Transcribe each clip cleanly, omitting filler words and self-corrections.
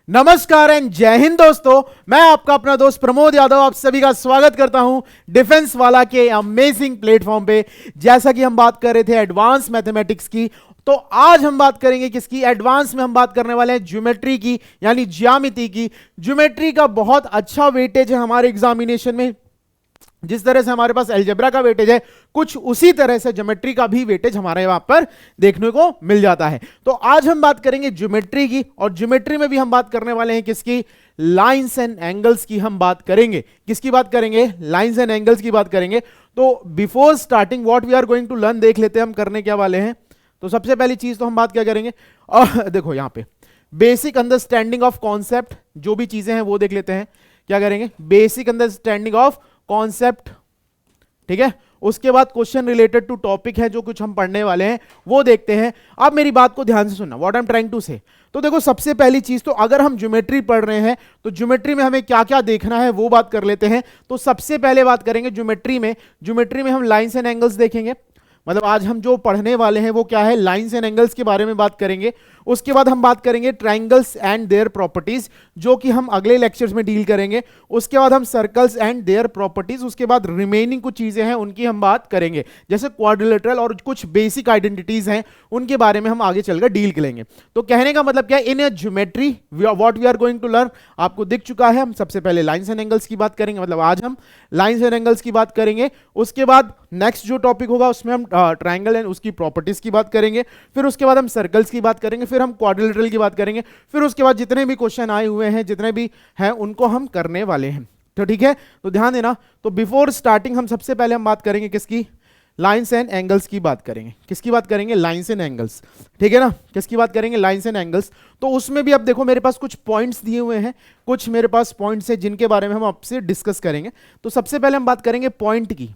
नमस्कार एंड जय हिंद दोस्तों, मैं आपका अपना दोस्त प्रमोद यादव आप सभी का स्वागत करता हूं डिफेंस वाला के अमेजिंग प्लेटफॉर्म पे। जैसा कि हम बात कर रहे थे एडवांस मैथमेटिक्स की, तो आज हम बात करेंगे किसकी? एडवांस में हम बात करने वाले हैं ज्योमेट्री की, यानी ज्यामिति की। ज्योमेट्री का बहुत अच्छा वेटेज है हमारे एग्जामिनेशन में। जिस तरह से हमारे पास अलजेब्रा का वेटेज है, कुछ उसी तरह से ज्योमेट्री का भी वेटेज हमारे यहां पर देखने को मिल जाता है। तो आज हम बात करेंगे ज्योमेट्री की, और ज्योमेट्री में भी हम बात करने वाले हैं किसकी? लाइंस एंड एंगल्स की हम बात करेंगे। किसकी बात करेंगे? लाइंस एंड एंगल्स की बात करेंगे। तो before starting what we are going to learn देख लेते हैं हम करने क्या वाले हैं। तो सबसे पहली चीज तो हम बात क्या करेंगे, और देखो यहां पे बेसिक अंडरस्टैंडिंग ऑफ कॉन्सेप्ट, जो भी चीजें हैं वो देख लेते हैं। क्या करेंगे? बेसिक अंडरस्टैंडिंग ऑफ कॉन्सेप्ट, ठीक है। उसके बाद क्वेश्चन रिलेटेड टू टॉपिक है जो कुछ हम पढ़ने वाले हैं वो देखते हैं। अब मेरी बात को ध्यान से सुनना, what I am trying to say. तो देखो सबसे पहली चीज तो अगर हम ज्योमेट्री पढ़ रहे हैं तो ज्योमेट्री में हमें क्या क्या देखना है वो बात कर लेते हैं। तो सबसे पहले बात करेंगे ज्योमेट्री में हम लाइंस एंड एंगल्स देखेंगे। मतलब आज हम जो पढ़ने वाले हैं वो क्या है? लाइंस एंड एंगल्स के बारे में बात करेंगे। उसके बाद हम बात करेंगे ट्रायंगल्स एंड देयर प्रॉपर्टीज, जो कि हम अगले लेक्चर्स में डील करेंगे। उसके बाद हम सर्कल्स एंड देयर प्रॉपर्टीज, उसके बाद रिमेनिंग कुछ चीजें हैं उनकी हम बात करेंगे, जैसे क्वाड्रिलेटरल और कुछ बेसिक आइडेंटिटीज हैं उनके बारे में हम आगे चलकर डील करेंगे। तो कहने का मतलब क्या है? In geometry what we are going to learn आपको दिख चुका है। हम सबसे पहले लाइंस एंड एंगल्स की बात करेंगे, मतलब आज हम लाइंस एंड एंगल्स की बात करेंगे। उसके बाद नेक्स्ट जो टॉपिक होगा उसमें हम ट्रायंगल एंड उसकी प्रॉपर्टीज की बात करेंगे। फिर उसके बाद हम सर्कल्स की बात करेंगे, फिर हम क्वाड्रिलेटरल की बात करेंगे, फिर उसके बाद जितने भी क्वेश्चन आए हुए हैं जितने भी हैं उनको हम करने वाले हैं। तो ठीक है, तो ध्यान देना। तो बिफोर स्टार्टिंग हम सबसे पहले हम बात करेंगे किसकी? लाइंस एंड एंगल्स की बात करेंगे। किसकी बात करेंगे? लाइंस एंड एंगल्स, ठीक है ना। किसकी बात करेंगे? Lines and angles. तो उसमें भी अब देखो मेरे पास कुछ पॉइंट्स दिए हुए हैं, कुछ मेरे पास पॉइंट्स हैं जिनके बारे में हम आपसे डिस्कस करेंगे। तो सबसे पहले हम बात करेंगे पॉइंट की।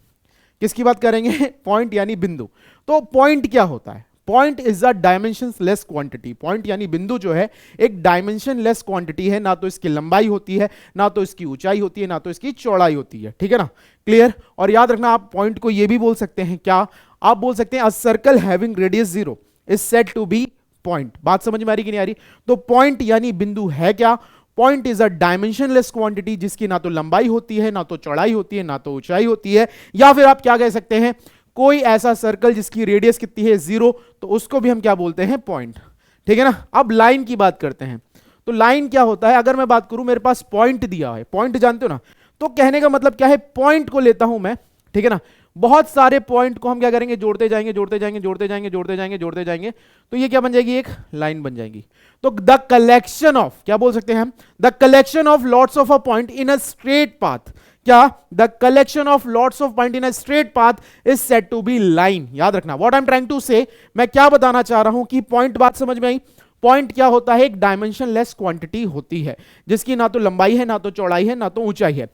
किसकी बात करेंगे? पॉइंट यानी बिंदु। तो पॉइंट क्या होता है? Point is a dimensionless quantity. Point यानी बिंदु जो है एक डायमेंशनलेस क्वांटिटी है। ना तो इसकी लंबाई होती है, ना तो इसकी ऊंचाई होती है, ना तो इसकी चौड़ाई होती है, ठीक है ना। क्लियर? और याद रखना आप पॉइंट को ये भी बोल सकते हैं, क्या आप बोल सकते हैं? A circle having radius 0 is said to be point. बात समझ में आ रही कि नहीं आ रही? तो पॉइंट यानी बिंदु है क्या? Point is a dimensionless quantity, जिसकी ना तो लंबाई होती है, ना तो चौड़ाई होती है, ना तो ऊंचाई होती है। या फिर आप क्या कह सकते हैं? कोई ऐसा सर्कल जिसकी रेडियस कितनी है? 0, तो उसको भी हम क्या बोलते हैं? पॉइंट, ठीक है ना। अब लाइन की बात करते हैं। तो लाइन क्या होता है? अगर मैं बात करूं, मेरे पास पॉइंट दिया है, पॉइंट जानते हो ना। तो कहने का मतलब क्या है? पॉइंट को लेता हूं मैं, ठीक है ना। बहुत सारे पॉइंट को हम क्या करेंगे? जोड़ते जाएंगे, जोड़ते जाएंगे, जोड़ते जाएंगे, जोड़ते जाएंगे, जोड़ते जाएंगे, तो ये क्या बन जाएगी? एक लाइन बन जाएगी। तो द कलेक्शन ऑफ, क्या बोल सकते हैं हम? The collection of lots of a point in a straight path. क्या? The collection of lots of point in a straight path is said to be line. याद रखना what I am trying to say, मैं क्या बताना चाह रहा हूं कि पॉइंट, बात समझ में आई? पॉइंट क्या होता है? एक डायमेंशनलेस क्वांटिटी होती है जिसकी ना तो लंबाई है, ना तो चौड़ाई है, ना तो ऊंचाई है।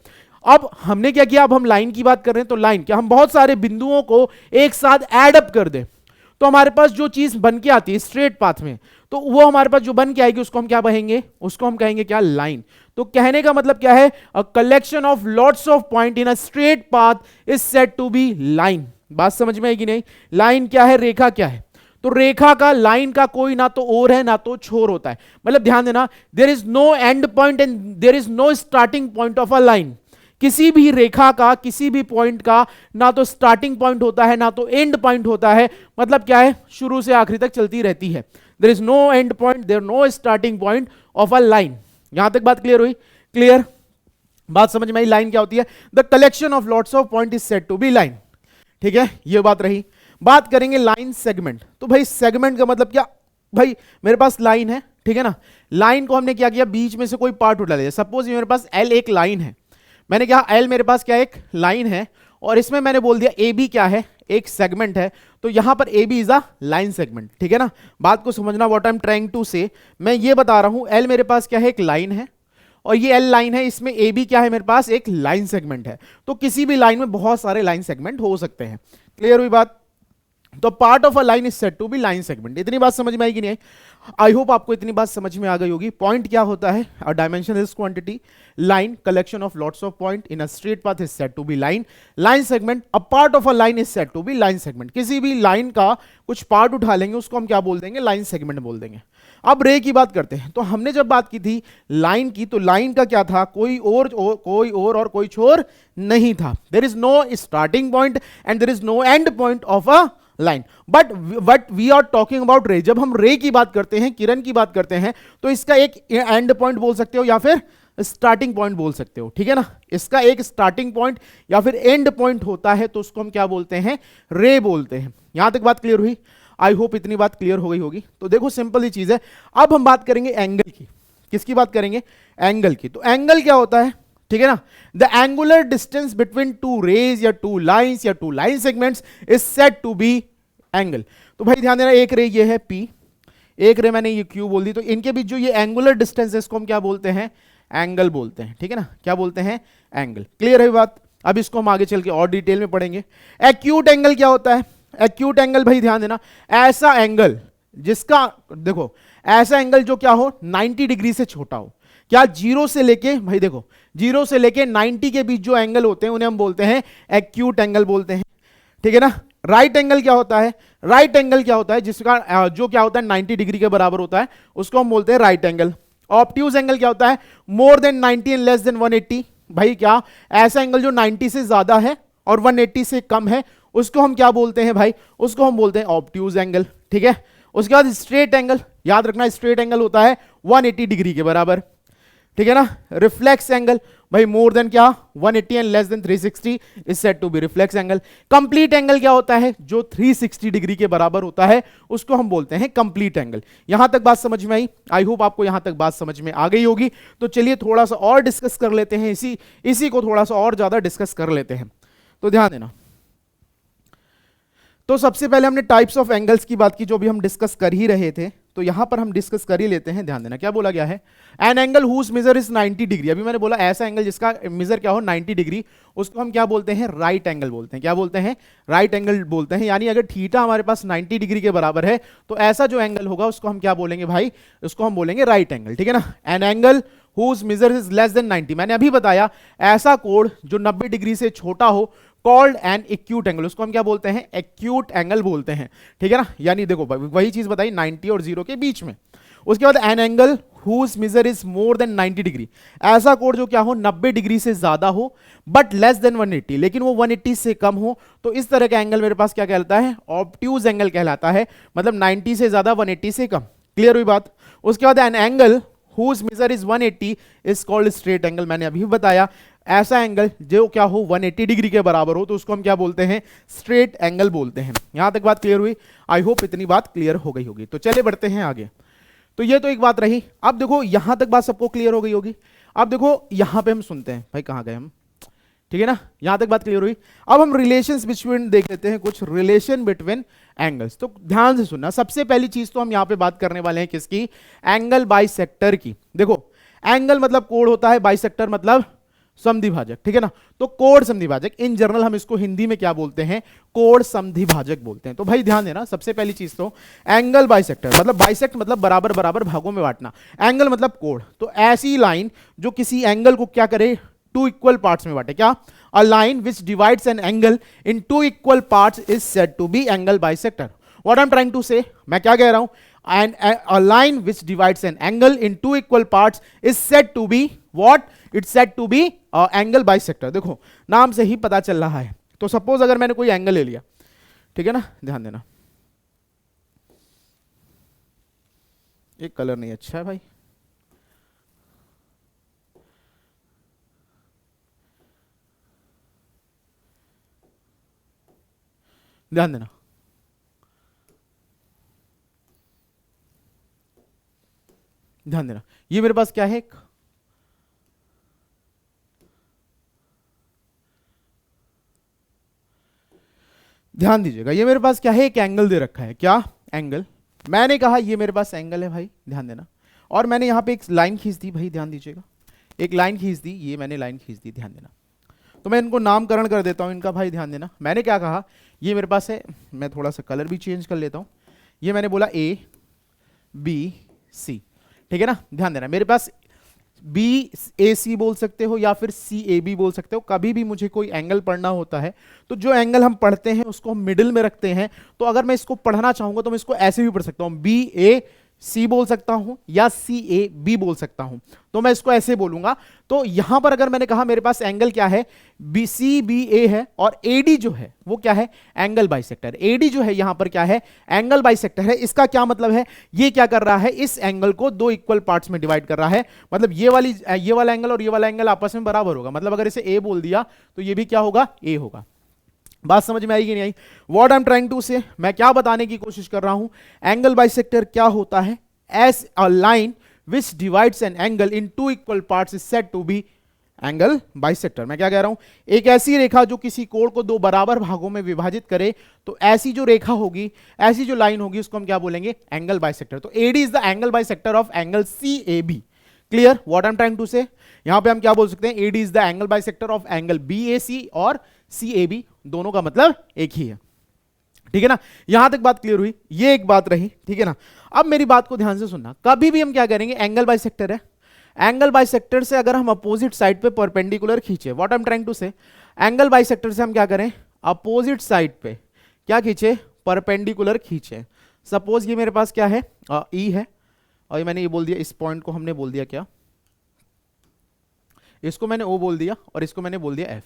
अब हमने क्या किया? अब हम लाइन की बात कर रहे हैं। तो लाइन क्या? हम बहुत सारे बिंदुओं को एक साथ ऐड अप कर दें तो हमारे पास जो चीज बन के आती है स्ट्रेट पाथ में, तो वो हमारे पास जो बन के आएगी उसको हम क्या कहेंगे? उसको हम कहेंगे क्या? लाइन। तो कहने का मतलब क्या है? A collection of lots of point in a straight path is said to be line. बात समझ में आएगी नहीं? लाइन क्या है? रेखा क्या है? तो रेखा का, लाइन का कोई ना तो ओर है ना तो छोर होता है। मतलब ध्यान देना, there is no end point and there is no starting point of a line. किसी भी रेखा का, किसी भी पॉइंट का ना तो स्टार्टिंग पॉइंट होता है ना तो एंड पॉइंट होता है। मतलब क्या है? शुरू से आखिरी तक चलती रहती है। There is no end point, there no starting point of a line. यहां तक बात क्लियर हुई? क्लियर? बात समझ में आई? लाइन क्या होती है? The collection of lots of point is said to be line, ठीक है। ये बात रही। बात करेंगे लाइन सेगमेंट। तो भाई सेगमेंट का मतलब क्या? भाई मेरे पास लाइन है, ठीक है ना। लाइन को हमने क्या किया? बीच में से कोई पार्ट उठा लिया। सपोज मेरे पास एल एक लाइन है, मैंने कहा एल मेरे पास क्या? एक लाइन है, और इसमें मैंने बोल दिया ए बी क्या है? एक सेगमेंट है। तो यहां पर A B is a line segment, ठीक है ना। बात को समझना, what I am trying to say, मैं ये बता रहा हूं एल मेरे पास क्या है? एक लाइन है, और ये एल लाइन है, इसमें ए बी क्या है? मेरे पास एक लाइन सेगमेंट है। तो किसी भी लाइन में बहुत सारे लाइन सेगमेंट हो सकते हैं। क्लियर हुई बात? तो part of a line is said to be line segment. इतनी बात समझ में आई कि नहीं आई? आई होप आपको इतनी बात समझ में आ गई होगी। पॉइंट क्या होता है? A dimensionless quantity. Line, collection of lots of point in a straight path is said to be line. Line segment, a part of a line is said to be line segment. किसी भी line का कुछ part उठा लेंगे उसको हम क्या बोल देंगे? लाइन सेगमेंट बोल देंगे। अब रे की बात करते हैं। तो हमने जब बात की थी लाइन की, तो लाइन का क्या था, कोई और कोई छोर नहीं था। There is no starting point and there is no end point of a line, but we are talking about ray. जब हम रे की बात करते हैं, किरण की बात करते हैं, तो इसका एक एंड पॉइंट बोल सकते हो या फिर स्टार्टिंग पॉइंट बोल सकते हो, ठीक है ना। इसका एक स्टार्टिंग पॉइंट या फिर एंड पॉइंट होता है, तो उसको हम क्या बोलते हैं, रे बोलते हैं। यहां तक बात क्लियर हुई? आई होप इतनी बात क्लियर हो गई होगी। तो देखो सिंपल ही चीज है। अब हम बात करेंगे एंगल की। किसकी बात करेंगे? एंगल की। तो एंगल क्या होता है, ठीक है ना, the angular distance between two rays या टू लाइंस या two line segments is said to be angle. तो भाई ध्यान देना, एक रे ये है P, एक रे मैंने ये Q बोल दी, तो इनके बीच जो ये एंगुलर डिस्टेंस है इसको हम क्या बोलते हैं, एंगल बोलते हैं, ठीक है ना। क्या बोलते हैं? एंगल। क्लियर है बात? अब इसको हम आगे चल के और डिटेल में पढ़ेंगे। एक्यूट एंगल क्या होता है? एक्यूट एंगल भाई ध्यान देना, ऐसा एंगल जिसका, देखो ऐसा एंगल जो क्या हो, 90 डिग्री से छोटा हो। क्या? जीरो से लेके, भाई देखो जीरो से लेके 90 के बीच जो एंगल होते हैं उन्हें हम बोलते हैं एक्यूट एंगल बोलते हैं, ठीक है ना। राइट एंगल क्या होता है? राइट एंगल क्या होता है? जिसका जो क्या होता है 90 डिग्री के बराबर होता है, उसको हम बोलते हैं राइट एंगल। ऑब्ट्यूज एंगल क्या होता है? मोर देन 90 एंड लेस देन 180। भाई क्या? ऐसा एंगल जो 90 से ज्यादा है और 180 से कम है, उसको हम क्या बोलते हैं भाई? उसको हम बोलते हैं ऑब्ट्यूज एंगल, ठीक है। उसके बाद स्ट्रेट एंगल, याद रखना स्ट्रेट एंगल होता है 180 डिग्री के बराबर, ठीक है ना। रिफ्लेक्स एंगल, भाई मोर देन क्या, 180 and less than 360 is said to be reflex angle. Complete angle क्या होता है? जो 360 डिग्री के बराबर होता है उसको हम बोलते हैं कंप्लीट एंगल। यहां तक बात समझ में आई? आई होप आपको यहां तक बात समझ में आ गई होगी। तो चलिए थोड़ा सा और डिस्कस कर लेते हैं, इसी को थोड़ा सा और ज्यादा डिस्कस कर लेते हैं। तो ध्यान देना, तो सबसे पहले हमने टाइप्स ऑफ एंगल्स की बात की, जो भी हम डिस्कस कर ही रहे थे, तो यहां पर हम डिस्कस कर ही लेते हैं। ध्यान देना क्या बोला गया है, an angle whose measure is 90 degree. अभी मैंने बोला ऐसा एंगल जिसका मेजर क्या हो 90 डिग्री, उसको हम क्या बोलते हैं? राइट एंगल बोलते हैं। क्या बोलते हैं? राइट एंगल बोलते हैं। यानी अगर थीटा हमारे पास 90 डिग्री के बराबर है, तो ऐसा जो एंगल होगा उसको हम क्या बोलेंगे भाई? उसको हम बोलेंगे राइट एंगल, ठीक है ना। An angle whose measure is less than 90, मैंने अभी बताया ऐसा कोण जो 90 डिग्री से छोटा हो, कॉल्ड एन एक्यूट एंगल, उसको हम क्या बोलते हैं? एक्यूट एंगल बोलते हैं, ठीक है ना। यानी देखो वही चीज बताई 90 और 0 के बीच में। उसके बाद an angle whose measure is more than 90 degree, ऐसा कोण जो क्या हो 90 डिग्री से ज्यादा हो बट लेस देन 180, लेकिन वो 180 से कम हो, तो इस तरह का एंगल मेरे पास क्या कहलाता है? ऑब्ट्यूज एंगल कहलाता है, मतलब 90 से ज्यादा 180 से कम। क्लियर हुई बात? उसके बाद an angle whose measure is 180 is called straight angle, मैंने अभी बताया ऐसा एंगल जो क्या हो 180 डिग्री के बराबर हो, तो उसको हम क्या बोलते हैं? स्ट्रेट एंगल बोलते हैं। यहां तक बात क्लियर हुई? आई होप इतनी बात क्लियर हो गई होगी। तो चले बढ़ते हैं आगे। तो ये तो एक बात रही। अब देखो यहां तक बात सबको क्लियर हो गई होगी। अब देखो यहां पे हम सुनते हैं, भाई कहां गए हम, ठीक है ना। यहां तक बात क्लियर हुई। अब हम रिलेशंस बिटवीन देख लेते हैं, कुछ रिलेशन बिटवीन एंगल्स। तो ध्यान से सुनना, सबसे पहली चीज तो हम यहां पे बात करने वाले हैं किसकी? एंगल बाइसेक्टर की। देखो एंगल मतलब कोण होता है, बाइसेक्टर मतलब समद्विभाजक, ठीक है ना। तो कोण समद्विभाजक, इन जनरल हम इसको हिंदी में क्या बोलते हैं? कोण समद्विभाजक बोलते हैं। तो भाई ध्यान देना, सबसे पहली चीज तो एंगल बाइसेक्टर मतलब बाइसेक्ट मतलब बराबर बराबर भागों में बांटना, एंगल मतलब कोण। तो ऐसी लाइन जो किसी एंगल को क्या करे? टू इक्वल पार्ट्स में बांटे। क्या? A line which divides an angle in two equal parts is said to be angle bisector. What I am trying to say, मैं क्या कह रहा हूं? And a line which divides an angle in two equal parts is said to be what? It's said to be angle bisector। देखो नाम से ही पता चल रहा है। तो सपोज अगर मैंने कोई एंगल ले लिया, ठीक है ना, ध्यान देना, एक कलर नहीं अच्छा है भाई, ध्यान देना, ध्यान देना, ये मेरे पास क्या है? एक ध्यान दीजिएगा, ये मेरे पास क्या है? एक एंगल दे रखा है। क्या? एंगल। मैंने कहा ये मेरे पास एंगल है भाई, ध्यान देना, और मैंने यहां पे एक लाइन खींच दी, भाई ध्यान दीजिएगा, एक लाइन खींच दी, ये मैंने लाइन खींच दी, ध्यान देना। तो मैं इनको नामकरण कर देता हूं इनका, भाई ध्यान देना। मैंने क्या कहा? ये मेरे पास है, मैं थोड़ा सा कलर भी चेंज कर लेता हूं। ये मैंने बोला ए बी सी, ठीक है ना। ध्यान देना, मेरे पास बी ए सी बोल सकते हो या फिर सी ए बी बोल सकते हो। कभी भी मुझे कोई एंगल पढ़ना होता है तो जो एंगल हम पढ़ते हैं उसको हम मिडिल में रखते हैं। तो अगर मैं इसको पढ़ना चाहूंगा तो मैं इसको ऐसे भी पढ़ सकता हूं, बी ए सी बोल सकता हूं या सी ए बी बोल सकता हूं। तो मैं इसको ऐसे बोलूंगा। तो यहां पर अगर मैंने कहा मेरे पास एंगल क्या है, बी सी बी ए है, और एडी जो है वो क्या है, एंगल बाइसेक्टर। एडी जो है यहां पर क्या है, एंगल बाइसेक्टर है। इसका क्या मतलब है, ये क्या कर रहा है, इस एंगल को दो इक्वल पार्ट्स में डिवाइड कर रहा है। मतलब ये वाला एंगल और ये वाला एंगल आपस में बराबर होगा। मतलब अगर इसे ए बोल दिया तो ये भी क्या होगा, ए होगा। बात समझ में आई कि नहीं आई? What I am trying to say, मैं क्या बताने की कोशिश कर रहा हूं, एंगल बाइसेक्टर क्या होता है, as a line which divides an angle in two equal parts is said to be angle bisector. मैं क्या कह रहा हूं, एक ऐसी रेखा जो किसी कोण को दो बराबर भागों में विभाजित करे, तो ऐसी जो रेखा होगी, ऐसी जो लाइन होगी, उसको हम क्या बोलेंगे, एंगल बाइसेक्टर। तो AD is the angle bisector of angle C A B. Clear what I am trying to say? यहां पे हम क्या बोल सकते हैं, AD is the angle bisector of angle B A C और सी ए बी, दोनों का मतलब एक ही है। ठीक है ना, यहां तक बात क्लियर हुई, ये एक बात रही। ठीक है ना, अब मेरी बात को ध्यान से सुनना। कभी भी हम क्या करेंगे, एंगल बाइसेक्टर है, एंगल बाइसेक्टर से अगर हम अपोजिट साइड पे परपेंडिकुलर खींचे, what I am trying to say, angle bisector से हम क्या करें, अपोजिट साइड पे क्या खींचे, परपेंडिकुलर खींचे। सपोज ये मेरे पास क्या है, ई है, और ये मैंने ये बोल दिया, इस पॉइंट को हमने बोल दिया क्या, इसको मैंने ओ बोल दिया और इसको मैंने बोल दिया एफ।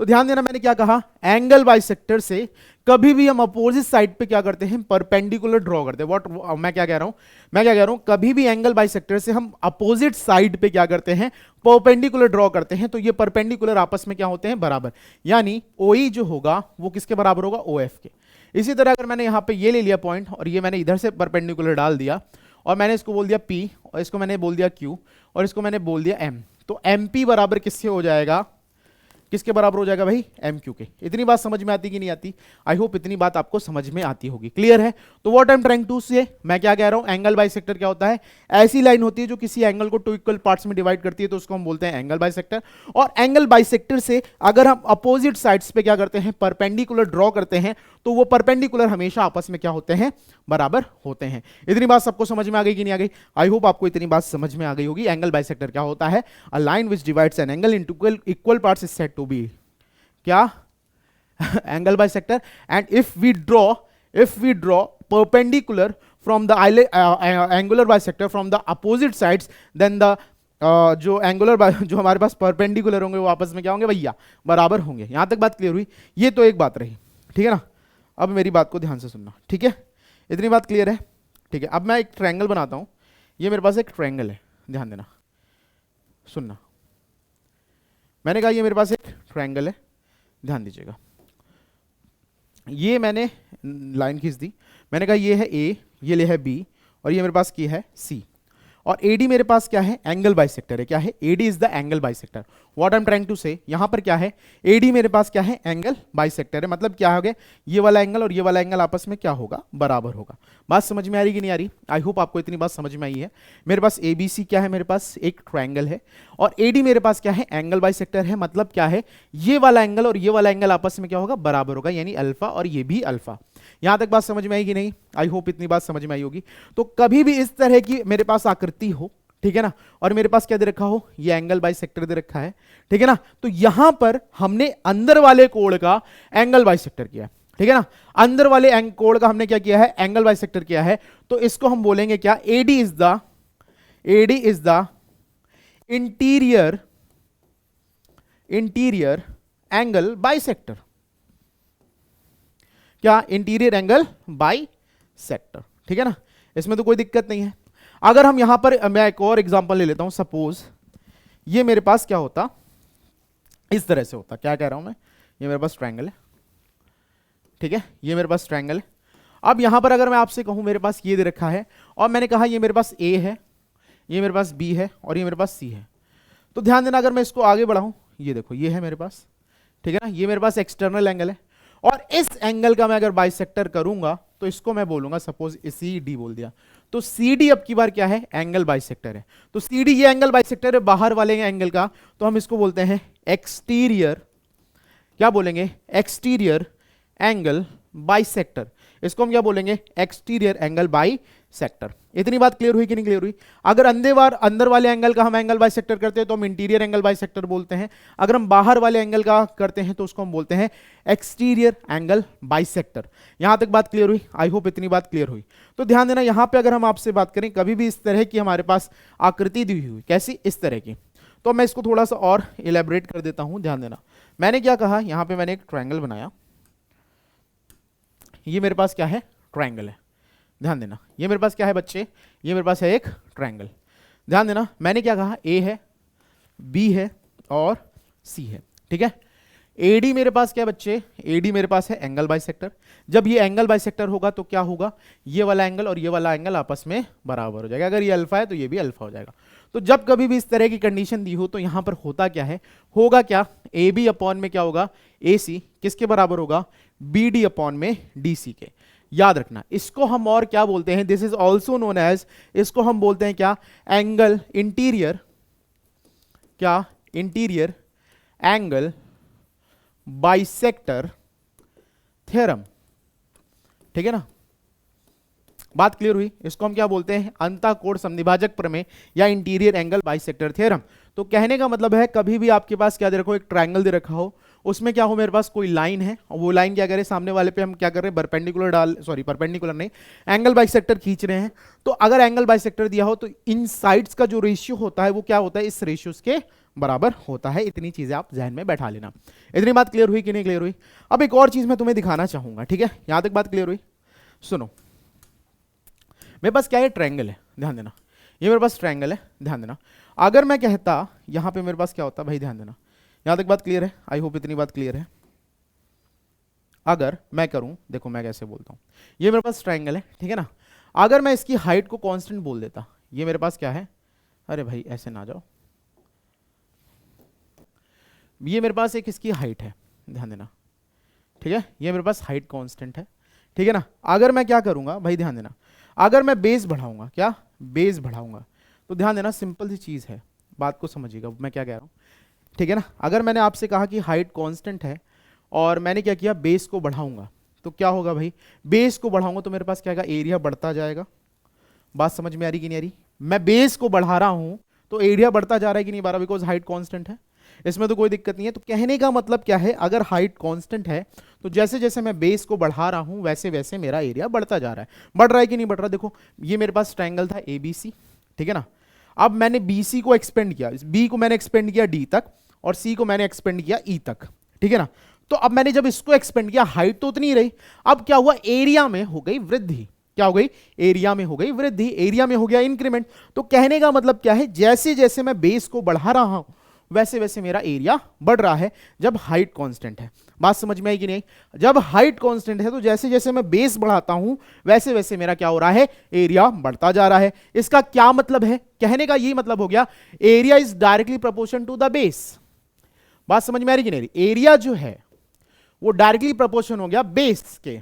तो ध्यान देना, मैंने क्या कहा, एंगल बाइसेक्टर से कभी भी हम अपोजिट साइड पे क्या करते हैं, परपेंडिकुलर ड्रॉ करते हैं। व्हाट मैं क्या कह रहा हूं, मैं क्या कह रहा हूं, कभी भी एंगल बाइसेक्टर से हम अपोजिट साइड पे क्या करते हैं, परपेंडिकुलर ड्रॉ करते हैं। तो ये परपेंडिकुलर आपस में क्या होते हैं, बराबर। यानी ओई जो होगा वो किसके बराबर होगा, ओ एफ के। इसी तरह अगर मैंने यहां पर ये ले लिया पॉइंट और ये मैंने इधर से परपेंडिकुलर डाल दिया, और मैंने इसको बोल दिया P, और इसको मैंने बोल दिया Q, और इसको मैंने बोल दिया M, तो MP बराबर किससे हो जाएगा, किसके बराबर हो जाएगा भाई, MQ के। इतनी बात समझ में आती कि नहीं आती? आई होप इतनी बात आपको समझ में आती होगी। क्लियर है? तो what I am trying to say, मैं क्या कह रहा हूं, एंगल बाइसेक्टर क्या होता है, ऐसी लाइन होती है जो किसी एंगल को टू इक्वल पार्ट्स में डिवाइड करती है, तो उसको हम बोलते हैं एंगल बाइसेक्टर। और एंगल बाइसेक्टर से अगर हम अपोजिट साइड्स पे क्या करते हैं, परपेंडिकुलर ड्रॉ करते हैं, तो वो परपेंडिकुलर हमेशा आपस में क्या होते हैं, बराबर होते हैं। इतनी बात सबको समझ में आ गई कि नहीं आ गई? आई होप आपको इतनी बात समझ में आ गई होगी। एंगल बाइसेक्टर क्या होता है, a line which divides an angle into equal parts is said to be क्या, angle bisector. And if we draw perpendicular from the angular bisector from the opposite sides, then the जो angular जो हमारे पास perpendicular होंगे वो आपस में क्या होंगे भैया, बराबर होंगे। यहां तक बात क्लियर हुई? ये तो एक बात रही। ठीक है ना, अब मेरी बात को ध्यान से सुनना। ठीक है, इतनी बात क्लियर है? ठीक है, अब मैं एक ट्रायंगल बनाता हूं। ये मेरे पास एक ट्रायंगल है, ध्यान देना, सुनना। मैंने कहा ये मेरे पास एक ट्रायंगल है, ध्यान दीजिएगा। ये मैंने लाइन खींच दी, मैंने कहा ये है ए, ये है बी, और ये मेरे पास की है सी, और एडी मेरे पास क्या है, एंगल बाइसेक्टर है। क्या है, AD is the angle bisector. What I am trying to say, यहां पर क्या है, एडी मेरे पास क्या है, एंगल बाइसेक्टर है। मतलब क्या हो गया, ये वाला एंगल और ये वाला एंगल आपस में क्या होगा, बराबर होगा। बात समझ में आ रही कि नहीं आ रही? आई होप आपको इतनी बात समझ में आई है। मेरे पास एबीसी क्या है, मेरे पास एक ट्रायंगल है, और एडी मेरे पास क्या है, एंगल बाइसेक्टर है। मतलब क्या है, ये वाला एंगल और ये वाला एंगल आपस में क्या होगा, बराबर होगा, यानी अल्फा और ये भी अल्फा। यहां तक बात समझ में आई कि नहीं? आई होप इतनी बात समझ में आई होगी। तो कभी भी इस तरह की मेरे पास आकृति हो, ठीक है ना, और मेरे पास क्या दे रखा हो, ये एंगल बाइसेक्टर दे रखा है, ठीक है ना, तो यहां पर हमने अंदर वाले कोण का एंगल बाइसेक्टर किया है। ठीक है ना, अंदर वाले कोण का हमने क्या किया है, एंगल बाइसेक्टर किया है। तो इसको हम बोलेंगे क्या, AD is the interior angle bisector. क्या, इंटीरियर एंगल बाइसेक्टर। ठीक है ना, इसमें तो कोई दिक्कत नहीं है। अगर हम यहां पर, मैं एक और एग्जांपल ले लेता हूं। सपोज ये मेरे पास क्या होता, इस तरह से होता। क्या कह रहा हूं मैं, ये मेरे पास ट्रायंगल है, ठीक है, ये मेरे पास ट्रायंगल है। अब यहां पर अगर मैं आपसे कहूं मेरे पास ये दे रखा है, और मैंने कहा ये मेरे पास ए है, ये मेरे पास बी है, और ये मेरे पास सी है। तो ध्यान देना, अगर मैं इसको आगे बढ़ाऊं, ये देखो ये है मेरे पास, ठीक है ना, ये मेरे पास एक्सटर्नल एंगल है, और इस एंगल का मैं अगर बाइसेक्टर करूंगा तो इसको मैं बोलूंगा, सपोज सी डी बोल दिया, तो सी डी अब की बार क्या है, एंगल बाइसेक्टर है। तो सी डी ये एंगल बाइसेक्टर है बाहर वाले एंगल का, तो हम इसको बोलते हैं एक्सटीरियर, क्या बोलेंगे, एक्सटीरियर एंगल बाइसेक्टर। इसको हम क्या बोलेंगे, एक्सटीरियर एंगल बाइसेक्टर। इतनी बात क्लियर हुई कि नहीं क्लियर हुई? अगर अंदर वाले एंगल का हम एंगल बाइसेक्टर करते हैं तो हम इंटीरियर एंगल बाइसेक्टर बोलते हैं, अगर हम बाहर वाले एंगल का करते हैं तो उसको हम बोलते हैं एक्सटीरियर एंगल बाइसेक्टर। यहां तक बात क्लियर हुई? आई होप इतनी बात क्लियर हुई। तो ध्यान देना, यहां पे अगर हम आपसे बात करें कभी भी इस तरह की हमारे पास आकृति दी हुई, कैसी? इस तरह की, तो मैं इसको थोड़ा सा और इलेबोरेट कर देता हूं। ध्यान देना, मैंने क्या कहा, यहां पे मैंने एक ट्रायंगल बनाया, ये मेरे पास क्या है? ट्रायंगल है। ध्यान देना, ये मेरे पास क्या है बच्चे? ये मेरे पास है एक ट्रायंगल। ध्यान देना, मैंने क्या कहा? ए है, बी है और सी है, ठीक है। एडी मेरे पास क्या है बच्चे? एडी मेरे पास है एंगल बाइसेक्टर। जब ये एंगल बाइसेक्टर होगा तो क्या होगा? ये वाला एंगल और ये वाला एंगल आपस में बराबर हो जाएगा। अगर ये अल्फा है तो ये भी अल्फा हो जाएगा। तो जब कभी भी इस तरह की कंडीशन दी हो तो यहां पर होता क्या है? होगा क्या? ए बी अपॉन में क्या होगा? ए सी किसके बराबर होगा? बी डी अपॉन में डी सी के। याद रखना, इसको हम और क्या बोलते हैं? This is also known as, इसको हम बोलते हैं क्या? एंगल इंटीरियर, क्या? इंटीरियर एंगल बाइसेक्टर थ्योरम, ठीक है ना? बात क्लियर हुई? इसको हम क्या बोलते हैं? अंतःकोण समद्विभाजक प्रमेय या इंटीरियर एंगल बाइसेक्टर थ्योरम। तो कहने का मतलब है कभी भी आपके पास क्या दे रखो? एक ट्रायंगल दे रखा हो, उसमें क्या हो? मेरे पास कोई लाइन है और वो लाइन क्या करे? सामने वाले पे हम क्या कर रहे हैं? परपेंडिकुलर नहीं, एंगल बाइसेक्टर खींच रहे हैं। तो अगर एंगल बाइसेक्टर दिया हो तो इन साइड्स का जो रेशियो होता है वो क्या होता है? इस रेशियो के बराबर होता है। इतनी चीजें आप ध्यान में बैठा लेना। इतनी बात क्लियर हुई कि नहीं क्लियर हुई? अब एक और चीज मैं तुम्हें दिखाना चाहूंगा, ठीक है? यहां तक बात क्लियर हुई? सुनो, मेरे पास क्या है? ट्रायंगल है। ध्यान देना, ये मेरे पास ट्रायंगल है। ध्यान देना, अगर मैं कहता यहां पे मेरे पास क्या होता भाई? ध्यान देना, यहां तक बात क्लियर है? आई होप इतनी बात क्लियर है। अगर मैं करूं, देखो मैं कैसे बोलता हूं, ये मेरे पास ट्रायंगल है, ठीक है ना? अगर मैं इसकी हाइट को कांस्टेंट बोल देता, ये मेरे पास क्या है? अरे भाई ऐसे ना जाओ, ये मेरे पास एक इसकी हाइट है। ध्यान देना, ठीक है? ये मेरे पास हाइट कांस्टेंट है, ठीक है ना? अगर मैं क्या करूंगा भाई? ध्यान देना, अगर मैं बेस बढ़ाऊंगा, क्या? बेस बढ़ाऊंगा, तो ध्यान देना सिंपल सी चीज है, बात को समझिएगा मैं क्या कह रहा हूं, ठीक है ना? अगर मैंने आपसे कहा कि हाइट कांस्टेंट है और मैंने क्या किया? बेस को बढ़ाऊंगा, तो क्या होगा भाई? बेस को बढ़ाऊंगा तो मेरे पास क्या आएगा? एरिया बढ़ता जाएगा। बात समझ में आ रही कि नहीं आ रही? मैं बेस को बढ़ा रहा हूं तो एरिया बढ़ता जा रहा है कि नहीं बढ़ रहा? बिकॉज हाइट कांस्टेंट है, इसमें तो कोई दिक्कत नहीं है। तो कहने का मतलब क्या है? अगर हाइट कांस्टेंट है तो जैसे जैसे मैं बेस को बढ़ा रहा हूं वैसे वैसे मेरा एरिया बढ़ता जा रहा है। बढ़ रहा है कि नहीं बढ़ रहा? देखो, ये मेरे पास ट्रायंगल था ABC, ठीक है ना? अब मैंने BC को एक्सपेंड किया, B को मैंने एक्सपेंड किया D तक और C को मैंने एक्सपेंड किया E तक, ठीक है ना? तो अब मैंने जब इसको एक्सपेंड किया, हाइट तो उतनी ही रही, अब क्या हुआ? एरिया में हो गई वृद्धि। क्या हो गई? एरिया में हो गई वृद्धि, एरिया में हो गया इंक्रीमेंट। तो कहने का मतलब क्या है? जैसे जैसे मैं बेस को बढ़ा रहा हूं वैसे वैसे मेरा एरिया बढ़ रहा है, जब हाइट कांस्टेंट है। बात समझ में आई कि नहीं? जब हाइट कांस्टेंट है तो जैसे जैसे मैं बेस बढ़ाता हूं वैसे वैसे मेरा क्या हो रहा है? एरिया बढ़ता जा रहा है। इसका क्या मतलब है? कहने का यही मतलब हो गया, area is directly proportion to the base. बात समझ में आ रही कि नहीं? एरिया जो है वो डायरेक्टली प्रोपोर्शन हो गया बेस के।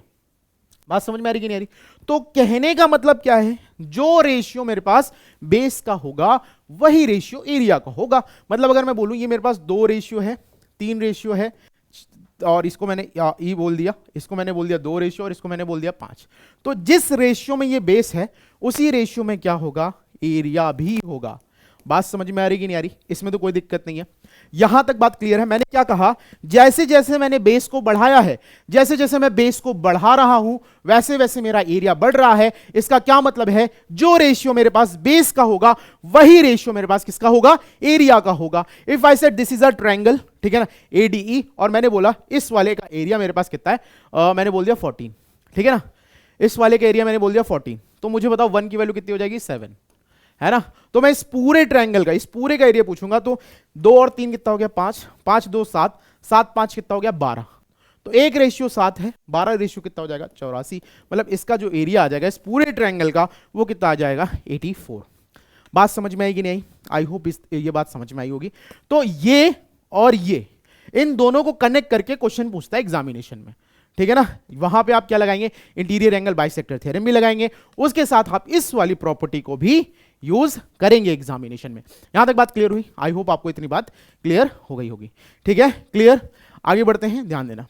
बात समझ में आ रही कि नहीं आ रही? तो कहने का मतलब क्या है? जो रेशियो मेरे पास बेस का होगा वही रेशियो एरिया का होगा। मतलब अगर मैं बोलूं ये मेरे पास 2 रेशियो है, 3 रेशियो है, और इसको मैंने ई बोल दिया, इसको मैंने बोल दिया 2 रेशियो और इसको मैंने बोल दिया 5। तो जिस रेशियो में ये बेस है उसी रेशियो में क्या होगा? एरिया भी होगा। बात समझ में आ रही कि नहीं आ रही? इसमें तो कोई दिक्कत नहीं है। यहां तक बात क्लियर है? मैंने क्या कहा? जैसे जैसे मैंने बेस को बढ़ाया है, जैसे जैसे मैं बेस को बढ़ा रहा हूं वैसे वैसे मेरा एरिया बढ़ रहा है। इसका क्या मतलब है? जो रेशियो मेरे पास बेस का होगा वही रेशियो मेरे पास किसका होगा? एरिया का होगा। If I said this is a triangle, ठीक है ना, ADE, और मैंने बोला इस वाले का एरिया मेरे पास कितना है? मैंने बोल दिया 14, ठीक है ना? इस वाले का एरिया मैंने बोल दिया 14, तो मुझे बताओ 1 की वैल्यू कितनी हो जाएगी? 7, है ना? तो मैं इस पूरे ट्रायंगल का, इस पूरे का एरिया पूछूंगा तो 2 और 3 कितना हो गया? 5, 5 2 7, 7 5 कितना हो गया? 12। तो 1 रेशियो 7 है, 12 रेशियो कितना हो जाएगा? 84। मतलब इसका जो एरिया आ जाएगा इस पूरे ट्रायंगल का वो कितना आ जाएगा? 84। बात समझ में आई कि नहीं आई? आई होप ये बात समझ में आई होगी। तो ये और ये, इन दोनों को कनेक्ट करके क्वेश्चन पूछता है एग्जामिनेशन में, ठीक है ना? वहां पे आप क्या लगाएंगे? इंटीरियर एंगल बाइसेक्टर थ्योरम भी लगाएंगे, उसके साथ आप इस वाली प्रॉपर्टी को भी यूज करेंगे एग्जामिनेशन में। यहां तक बात क्लियर हुई? आई होप आपको इतनी बात क्लियर हो गई होगी, ठीक है? क्लियर? आगे बढ़ते हैं, ध्यान देना।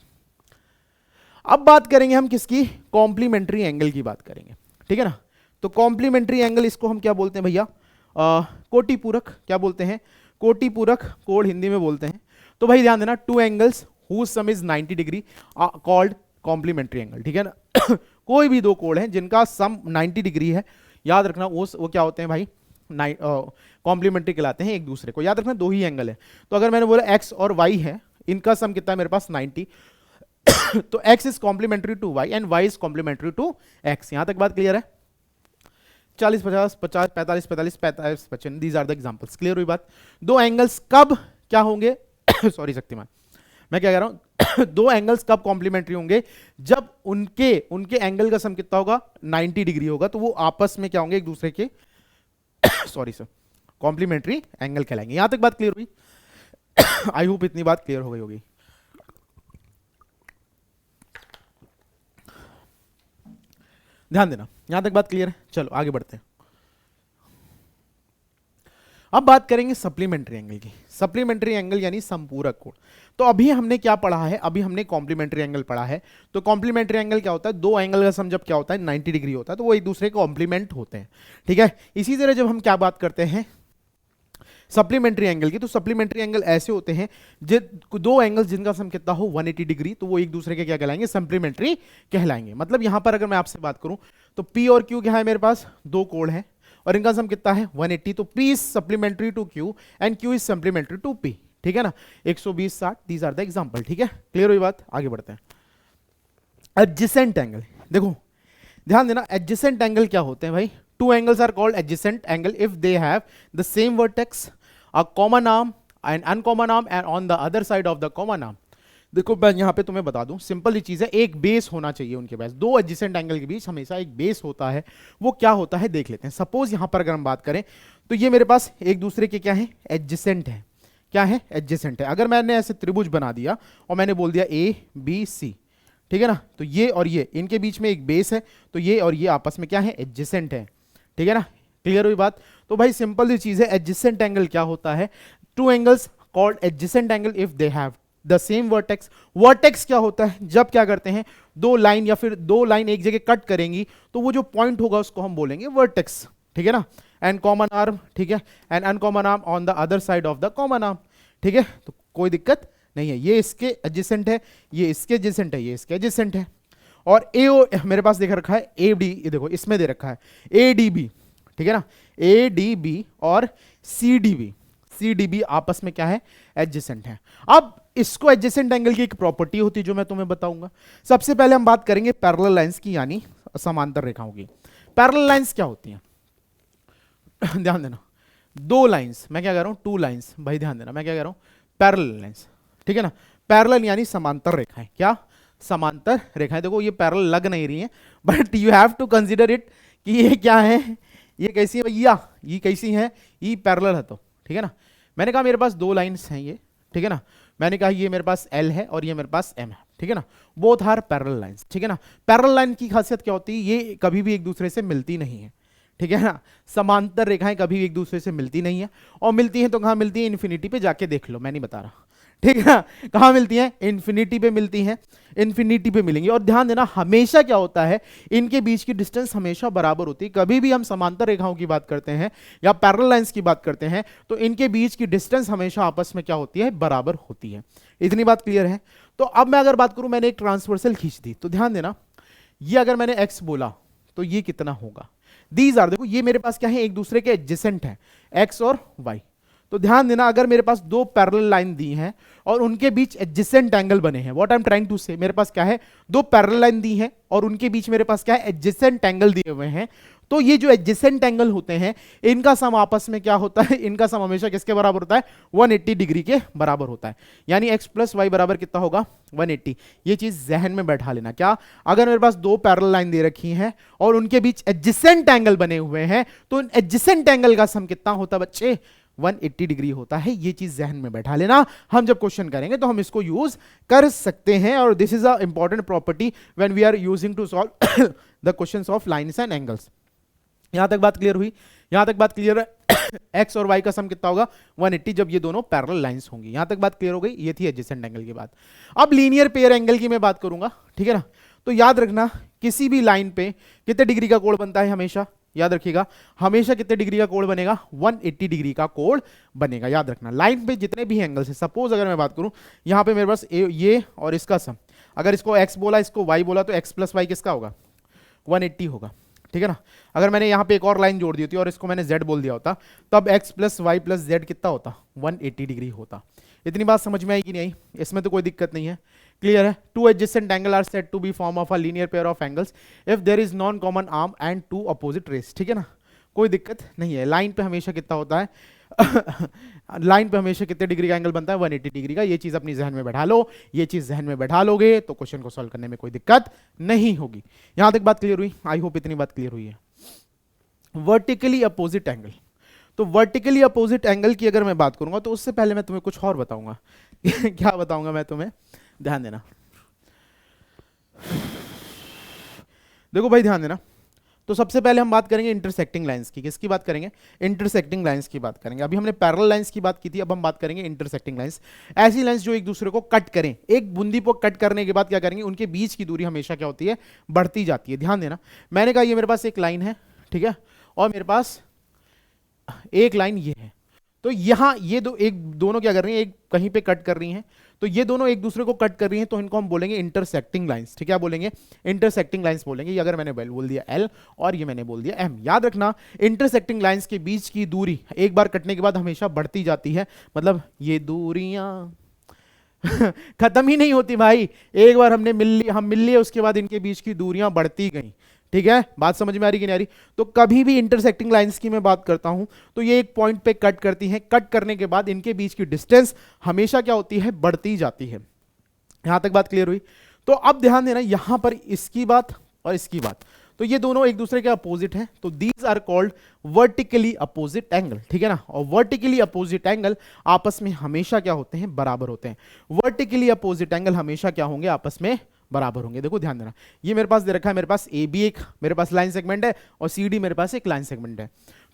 अब बात करेंगे हम किसकी? कॉम्प्लीमेंट्री एंगल की बात करेंगे, ठीक है ना? तो कॉम्प्लीमेंट्री एंगल इसको हम क्या बोलते हैं भैया, कोटि पूरक, क्या बोलते हैं, कोटि पूरक कोण हिंदी में बोलते हैं। तो भाई ध्यान देना, two angles whose sum is 90 degree called complementary angle, ठीक है ना। कोई भी दो कोण हैं जिनका सम 90 डिग्री है, याद रखना वो क्या होते हैं भाई, कॉम्प्लीमेंट्री कहलाते हैं एक दूसरे को। याद रखना दो ही एंगल है, तो अगर मैंने बोला एक्स और वाई है, इनका सम कितना है मेरे पास 90, तो x is complementary to y and y is complementary to x। यहां तक बात क्लियर है। 40 50 50 45 45 45 55, these are the examples. Clear हुई बात। दो एंगल्स कब क्या होंगे सॉरी शक्तिमान, मैं क्या कह रहा हूं दो एंगल्स कब कॉम्प्लीमेंट्री होंगे, जब उनके एंगल का सम कितना होगा 90 डिग्री होगा, तो वो आपस में क्या होंगे एक दूसरे के सॉरी सर कॉम्प्लीमेंट्री एंगल कहलाएंगे। यहां तक बात क्लियर हुई। आई होप इतनी बात क्लियर हो गई होगी। ध्यान देना, यहां तक बात क्लियर है। चलो आगे बढ़ते हैं। अब बात करेंगे सप्लीमेंट्री एंगल की। सप्लीमेंट्री एंगल यानी संपूरक कोण। तो अभी हमने क्या पढ़ा है, अभी हमने कॉम्प्लीमेंट्री एंगल पढ़ा है। तो कॉम्प्लीमेंट्री एंगल क्या होता है, दो एंगल का सम जब क्या होता है 90 डिग्री होता है, तो वो एक दूसरे के कॉम्प्लीमेंट होते हैं, ठीक है। इसी तरह जब हम क्या बात करते हैं सप्लीमेंट्री एंगल की, तो सप्लीमेंट्री एंगल ऐसे होते हैं दो एंगल्स जिनका सम कितना हो 180 डिग्री, तो वो एक दूसरे के क्या कहलाएंगे, सप्लीमेंट्री कहलाएंगे। मतलब यहां पर अगर मैं आपसे बात करूं तो P और Q क्या है, मेरे पास दो कोण है और इनका सम कितना है 180, तो P is supplementary to Q and Q is supplementary to P, ठीक है ना। 120 60, दीज आर द एग्जांपल, ठीक है। क्लियर हुई बात, आगे बढ़ते हैं। एडजेसेंट एंगल, देखो ध्यान देना, एडजेसेंट एंगल क्या होते हैं भाई, two angles are called adjacent angle if they have the same vertex, a common arm, an uncommon arm and on the other side of the common arm। देखो मैं यहां पे तुम्हें बता दूं, सिंपल ही चीज है, एक बेस होना चाहिए उनके पास। दो एडजेसेंट एंगल के बीच हमेशा एक बेस होता है। वो क्या होता है देख लेते हैं। सपोज यहां पर अगर हम बात करें तो ये मेरे पास एक दूसरे के क्या है, एडजेसेंट है। क्या है, एडजेसेंट है। अगर मैंने ऐसे त्रिभुज बना दिया और मैंने बोल दिया ABC, ठीक है ना, तो ये और ये इनके बीच में एक बेस है, तो ये और ये आपस में क्या है, एडजेसेंट है, ठीक है ना। क्लियर हुई बात। तो भाई सिंपल सी चीज है, एडजेसेंट एंगल क्या होता है, two angles called adjacent angle if they have the same vertex. Vertex क्या होता है, जब क्या करते हैं दो लाइन या फिर दो लाइन एक जगह कट करेंगी, तो वो जो पॉइंट होगा उसको हम बोलेंगे वर्टेक्स, ठीक है ना। एंड कॉमन आर्म, ठीक है, and uncommon arm on the other side of the common arm, ठीक है। तो कोई दिक्कत नहीं है, ये इसके एडजेसेंट है, ये इसके एडजेसेंट है, ये इसके एडजेसेंट है। और ए मेरे पास देख रखा है AD, देखो इसमें दे रखा है ADB, ठीक है ना, ADB और CDB आपस में क्या है, एडजेसेंट है। अब इसको एडजेसेंट एंगल की एक प्रॉपर्टी होती है जो मैं तुम्हें बताऊंगा। सबसे पहले हम बात करेंगे पैरेलल लाइंस की, यानी समांतर रेखाओं की। पैरेलल लाइंस क्या होती हैं ध्यान देना, दो लाइंस, मैं क्या कह रहा हूं, टू लाइंस, भाई ध्यान देना मैं क्या कह रहा हूं, पैरेलल लाइंस, ठीक है ना। पैरेलल यानी समांतर रेखाएं, क्या, समांतर रेखाएं। देखो ये पैरेलल लग नहीं रही है, but you have to consider it कि ये क्या है, ये कैसी है भैया, ये कैसी है, ये पैरेलल है, तो ठीक है ना। मैंने कहा मेरे पास दो लाइंस हैं ये, ठीक है ना। मैंने कहा ये मेरे पास L है और ये मेरे पास M है, ठीक है ना। बोथ आर पैरेलल लाइंस, ठीक है ना। पैरेलल लाइन की खासियत क्या होती है, ये कभी भी एक दूसरे से मिलती नहीं है, ठीक है ना। समांतर रेखाएं कभी एक दूसरे से मिलती नहीं है, और मिलती हैं तो कहां मिलती है, इन्फिनिटी पे जाके देख लो, मैं नहीं बता रहा, ठीक है ना। कहां मिलती हैं, इन्फिनिटी पे मिलती हैं, इन्फिनिटी पे मिलेंगी। और ध्यान देना हमेशा क्या होता है, इनके बीच की डिस्टेंस हमेशा बराबर होती है। कभी भी हम समांतर रेखाओं की बात करते हैं या पैरेलल लाइंस की बात करते हैं तो इनके बीच की डिस्टेंस हमेशा आपस में क्या होती है, बराबर होती है। इतनी बात क्लियर है। तो अब मैं अगर बात करूं, मैंने एक ट्रांसवर्सल खींच दी, तो ध्यान देना ये अगर मैंने x बोला तो ये कितना होगा, दीज आर, देखो ये मेरे पास क्या है, एक दूसरे के एडजेसेंट है, x और y। तो ध्यान देना अगर मेरे पास दो पैरेलल लाइन दी हैं और उनके बीच एडजेसेंट एंगल बने हैं, what I am trying to say, मेरे पास क्या है, दो पैरेलल लाइन दी हैं और उनके बीच मेरे पास क्या है, एडजेसेंट एंगल दिए हुए हैं। तो ये जो एडजेसेंट एंगल होते हैं इनका सम आपस में क्या होता है, इनका सम हमेशा किसके बराबर होता है, 180 डिग्री के बराबर होता है। यानी x प्लस वाई बराबर कितना होगा, 180। ये चीज जहन में बैठा लेना। क्या, अगर मेरे पास दो पैरेलल लाइन दे रखी हैं और उनके बीच एडजेसेंट एंगल बने हुए हैं तो एडजेसेंट एंगल का सम कितना होता है बच्चे, 180 डिग्री होता है। ये चीज जहन में बैठा लेना, हम जब क्वेश्चन करेंगे तो हम इसको यूज कर सकते हैं। और this is a important property when we are using to solve the questions of lines and angles. यहां तक बात क्लियर हुई, यहां तक बात क्लियर है। एक्स और वाई का सम कितना होगा, 180, जब ये दोनों पैरेलल लाइंस होंगी। यहां तक बात क्लियर हो गई, ये थी एडजेसेंट एंगल की बात। अब लीनियर पेयर एंगल की मैं बात करूंगा, ठीक है ना। तो याद रखना किसी भी लाइन पे कितने डिग्री का कोण बनता है हमेशा, याद रखिएगा, हमेशा कितने डिग्री का कोण बनेगा, 180 डिग्री का कोण बनेगा। याद रखना, लाइन पे जितने भी एंगल्स है, सपोज अगर मैं बात करूं यहां पे मेरे पास ये और इसका सम, अगर इसको x बोला इसको y बोला तो x प्लस वाई किसका होगा, 180 होगा, ठीक है ना। अगर मैंने यहाँ पे एक और लाइन जोड़ दी होती और इसको मैंने z बोल दिया होता, तब x plus Y plus z कितना होता, 180 डिग्री होता। इतनी बात समझ में आई कि नहीं आई, इसमें तो कोई दिक्कत नहीं है, क्लियर है। Two adjacent angle are said to be form of a linear pair of angles if there is non common arm and two opposite rays, ठीक है ना, कोई दिक्कत नहीं है। लाइन पे हमेशा कितना होता है लाइन पे हमेशा कितने डिग्री का एंगल बनता है, 180 डिग्री का। ये चीज अपनी जहन में बैठा लो, ये चीज जहन में बैठा लोगे तो क्वेश्चन को सॉल्व करने में कोई दिक्कत नहीं होगी। यहां तक बात क्लियर हुई, आई होप इतनी बात क्लियर हुई है। वर्टिकली अपोजिट एंगल, तो वर्टिकली अपोजिट एंगल की अगर मैं बात करूंगा तो उससे पहले मैं तुम्हें कुछ और बताऊंगा क्या बताऊंगा मैं तुम्हें, ध्यान देना, देखो भाई ध्यान देना। तो सबसे पहले हम बात करेंगे इंटरसेक्टिंग लाइंस की, किसकी बात करेंगे, इंटरसेक्टिंग लाइंस की बात करेंगे। अभी हमने पैरेलल लाइंस की बात की थी, अब हम बात करेंगे इंटरसेक्टिंग लाइंस, ऐसी लाइंस जो एक दूसरे को कट करें। एक बूंदी को कट करने के बाद क्या करेंगे, उनके बीच की दूरी हमेशा क्या होती है, बढ़ती जाती है। ध्यान देना, मैंने कहा ये मेरे पास एक लाइन है, ठीक है, और मेरे पास एक लाइन ये है, तो यहां ये दोनों क्या कर रही हैं, एक कहीं पे कट कर रही हैं, तो ये दोनों एक दूसरे को कट कर रही हैं, तो इनको हम बोलेंगे इंटरसेक्टिंग लाइंस, ठीक है, क्या बोलेंगे, इंटरसेक्टिंग लाइंस बोलेंगे। ये अगर मैंने बोल दिया L और ये मैंने बोल दिया M, याद रखना इंटरसेक्टिंग लाइंस के बीच की दूरी एक बार कटने के बाद हमेशा बढ़ती जाती है, मतलब ये दूरियां खत्म ही नहीं होती भाई, एक बार हम मिल लिए उसके बाद इनके बीच की दूरियां बढ़ती गई, ठीक है, बात समझ में आ रही कि नहीं आ रही। तो कभी भी इंटरसेक्टिंग लाइंस की मैं बात करता हूं तो ये एक पॉइंट पे कट करती हैं, कट करने के बाद इनके बीच की डिस्टेंस हमेशा क्या होती है, बढ़ती जाती है। यहां तक बात क्लियर हुई। तो अब ध्यान देना यहां पर इसकी बात और इसकी बात, तो ये दोनों एक दूसरे के अपोजिट हैं, तो these are called vertically opposite angle, ठीक है ना। और वर्टिकली अपोजिट एंगल आपस में हमेशा क्या होते हैं, बराबर होते हैं। वर्टिकली अपोजिट एंगल हमेशा क्या होंगे, आपस में बराबर होंगे। देखो ध्यान देना, ये मेरे पास दे रखा है, मेरे पास ए बी एक मेरे पास लाइन सेगमेंट है और सी डी मेरे पास एक लाइन सेगमेंट है।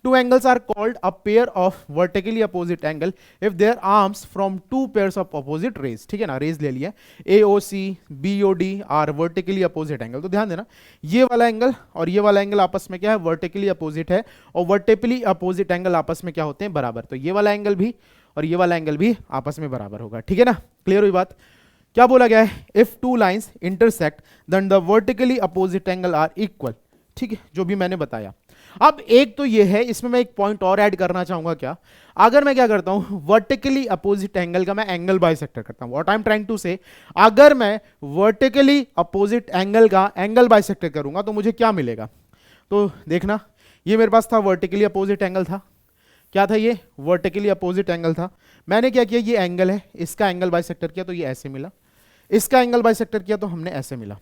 Two angles are called a pair of vertically opposite angle if their arms from two pairs of opposite rays, ठीक है ना, रेज ले लिया, A O C B O D are vertically opposite angle. तो ध्यान देना ये वाला एंगल और ये वाला एंगल आपस में क्या है, वर्टिकली अपोजिट है, और वर्टिकली अपोजिट एंगल आपस में क्या होते हैं, बराबर। तो ये वाला एंगल भी और ये वाला एंगल भी आपस में बराबर होगा, ठीक है ना, क्लियर हुई बात। क्या बोला गया है, if two lines intersect then the vertically opposite angle are equal, ठीक है, जो भी मैंने बताया। अब एक तो ये है, इसमें मैं एक पॉइंट और ऐड करना चाहूंगा, क्या, अगर मैं क्या करता हूं, वर्टिकली अपोजिट एंगल का मैं एंगल बाइसेक्टर करता हूं, what I am trying to say, अगर मैं वर्टिकली अपोजिट एंगल का एंगल बाइसेक्टर करूंगा तो मुझे क्या मिलेगा। तो देखना, ये मेरे पास था वर्टिकली अपोजिट एंगल था, क्या था ये, वर्टिकली अपोजिट एंगल था। मैंने क्या किया, ये एंगल है, इसका एंगल बाइसेक्टर किया तो ये ऐसे मिला, इसका एंगल बाइसेक्टर किया तो हमने ऐसे मिला,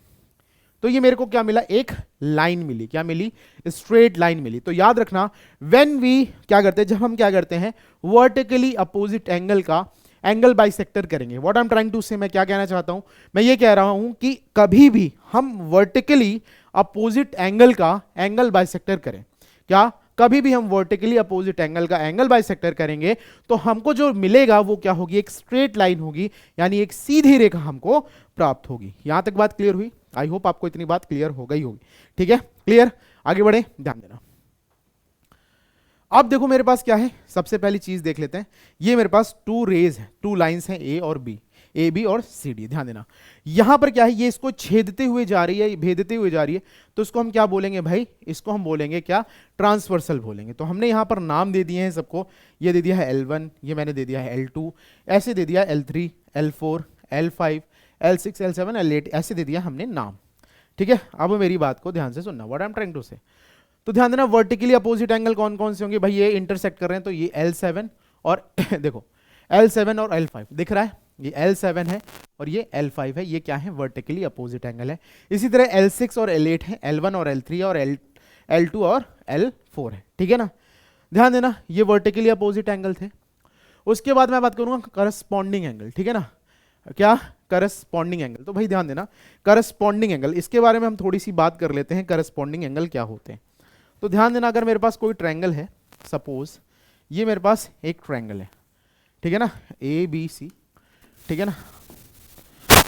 तो ये मेरे को क्या मिला, एक लाइन मिली, क्या मिली, स्ट्रेट लाइन मिली। तो याद रखना व्हेन वी क्या करते हैं, जब हम क्या करते हैं वर्टिकली अपोजिट एंगल का एंगल बाइसेक्टर करेंगे, what I am trying to say, मैं क्या कहना चाहता हूं, मैं ये कह रहा हूं कि कभी भी हम वर्टिकली अपोजिट एंगल का एंगल बाइसेक्टर करें, क्या, कभी भी हम वर्टिकली अपोजिट एंगल का एंगल बाइसेक्टर करेंगे तो हमको जो मिलेगा वो क्या होगी, एक स्ट्रेट लाइन होगी, यानी एक सीधी रेखा हमको प्राप्त होगी। यहां तक बात क्लियर हुई, आई होप आपको इतनी बात क्लियर हो गई होगी, ठीक है, क्लियर, आगे बढ़े, ध्यान देना। अब देखो मेरे पास क्या है, सबसे पहली चीज देख लेते हैं, ये मेरे पास टू रेज है, टू लाइंस हैं ए और बी, ए बी और सी डी। ध्यान देना यहां पर क्या है, ये इसको छेदते हुए जा रही है, भेदते हुए जा रही है, तो इसको हम क्या बोलेंगे भाई, इसको हम बोलेंगे क्या, ट्रांसवर्सल बोलेंगे। तो हमने यहां पर नाम दे दिए हैं सबको, ये दे दिया है L1, ये मैंने दे दिया है L2, ऐसे दे दिया L3, L4, L5, L6, L7, L8, ऐसे दे दिया हमने नाम, ठीक है। अब मेरी बात को ध्यान से सुनना, what I am trying to say, तो ध्यान देना वर्टिकली अपोजिट एंगल कौन कौन से होंगे भाई, ये इंटरसेक्ट कर रहे हैं, तो ये L7 और देखो L7 और L5 दिख रहा है, ये L7 है और ये L5 है, ये क्या है, वर्टिकली अपोजिट एंगल है। इसी तरह L6 और L8 है, L1 और L3 और L2 और L4 है, ठीक है ना। ध्यान देना ये वर्टिकली अपोजिट एंगल थे। उसके बाद मैं बात करूंगा करस्पॉन्डिंग एंगल, ठीक है ना, क्या, करस्पॉन्डिंग एंगल। तो भाई ध्यान देना करस्पॉन्डिंग एंगल, इसके बारे में हम थोड़ी सी बात कर लेते हैं, करस्पॉन्डिंग एंगल क्या होते हैं। तो ध्यान देना, अगर मेरे पास कोई ट्रायंगल है, सपोज ये मेरे पास एक ट्रायंगल है, ठीक है ना, ए बी सी, ठीक है ना,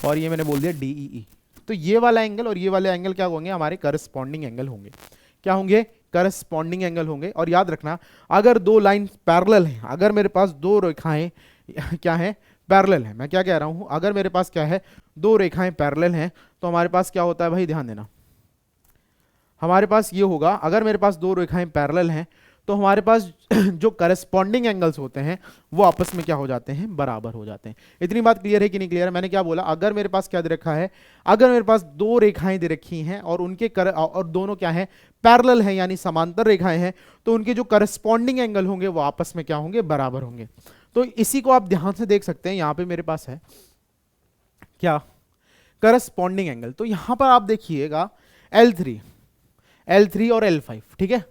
और ये मैंने बोल दिया DEE, तो ये वाला एंगल और ये वाले एंगल क्या होंगे, हमारे करस्पॉन्डिंग एंगल होंगे, क्या होंगे, करस्पॉन्डिंग एंगल होंगे। और याद रखना, अगर दो लाइन पैरेलल हैं, अगर मेरे पास दो रेखाएं क्या है, पैरेलल है, मैं क्या कह रहा हूं, अगर मेरे पास क्या है, दो रेखाएं पैरेलल हैं, तो हमारे पास क्या होता है भाई, ध्यान देना, हमारे पास ये होगा, अगर मेरे पास दो रेखाएं पैरेलल हैं तो हमारे पास जो करस्पॉन्डिंग एंगल्स होते हैं वो आपस में क्या हो जाते हैं, बराबर हो जाते हैं। इतनी बात क्लियर है कि नहीं क्लियर है? मैंने क्या बोला, अगर मेरे पास क्या दे रखा है, अगर मेरे पास दो रेखाएं दे रखी हैं और उनके और दोनों क्या है, पैरेलल हैं, यानी समांतर रेखाएं हैं, तो उनके जो करस्पॉन्डिंग एंगल होंगे वो आपस में क्या होंगे, बराबर होंगे। तो इसी को आप ध्यान से देख सकते हैं, यहां पे मेरे पास है क्या, करस्पॉन्डिंग एंगल। तो यहां पर आप देखिएगा L3 और L5, ठीक है,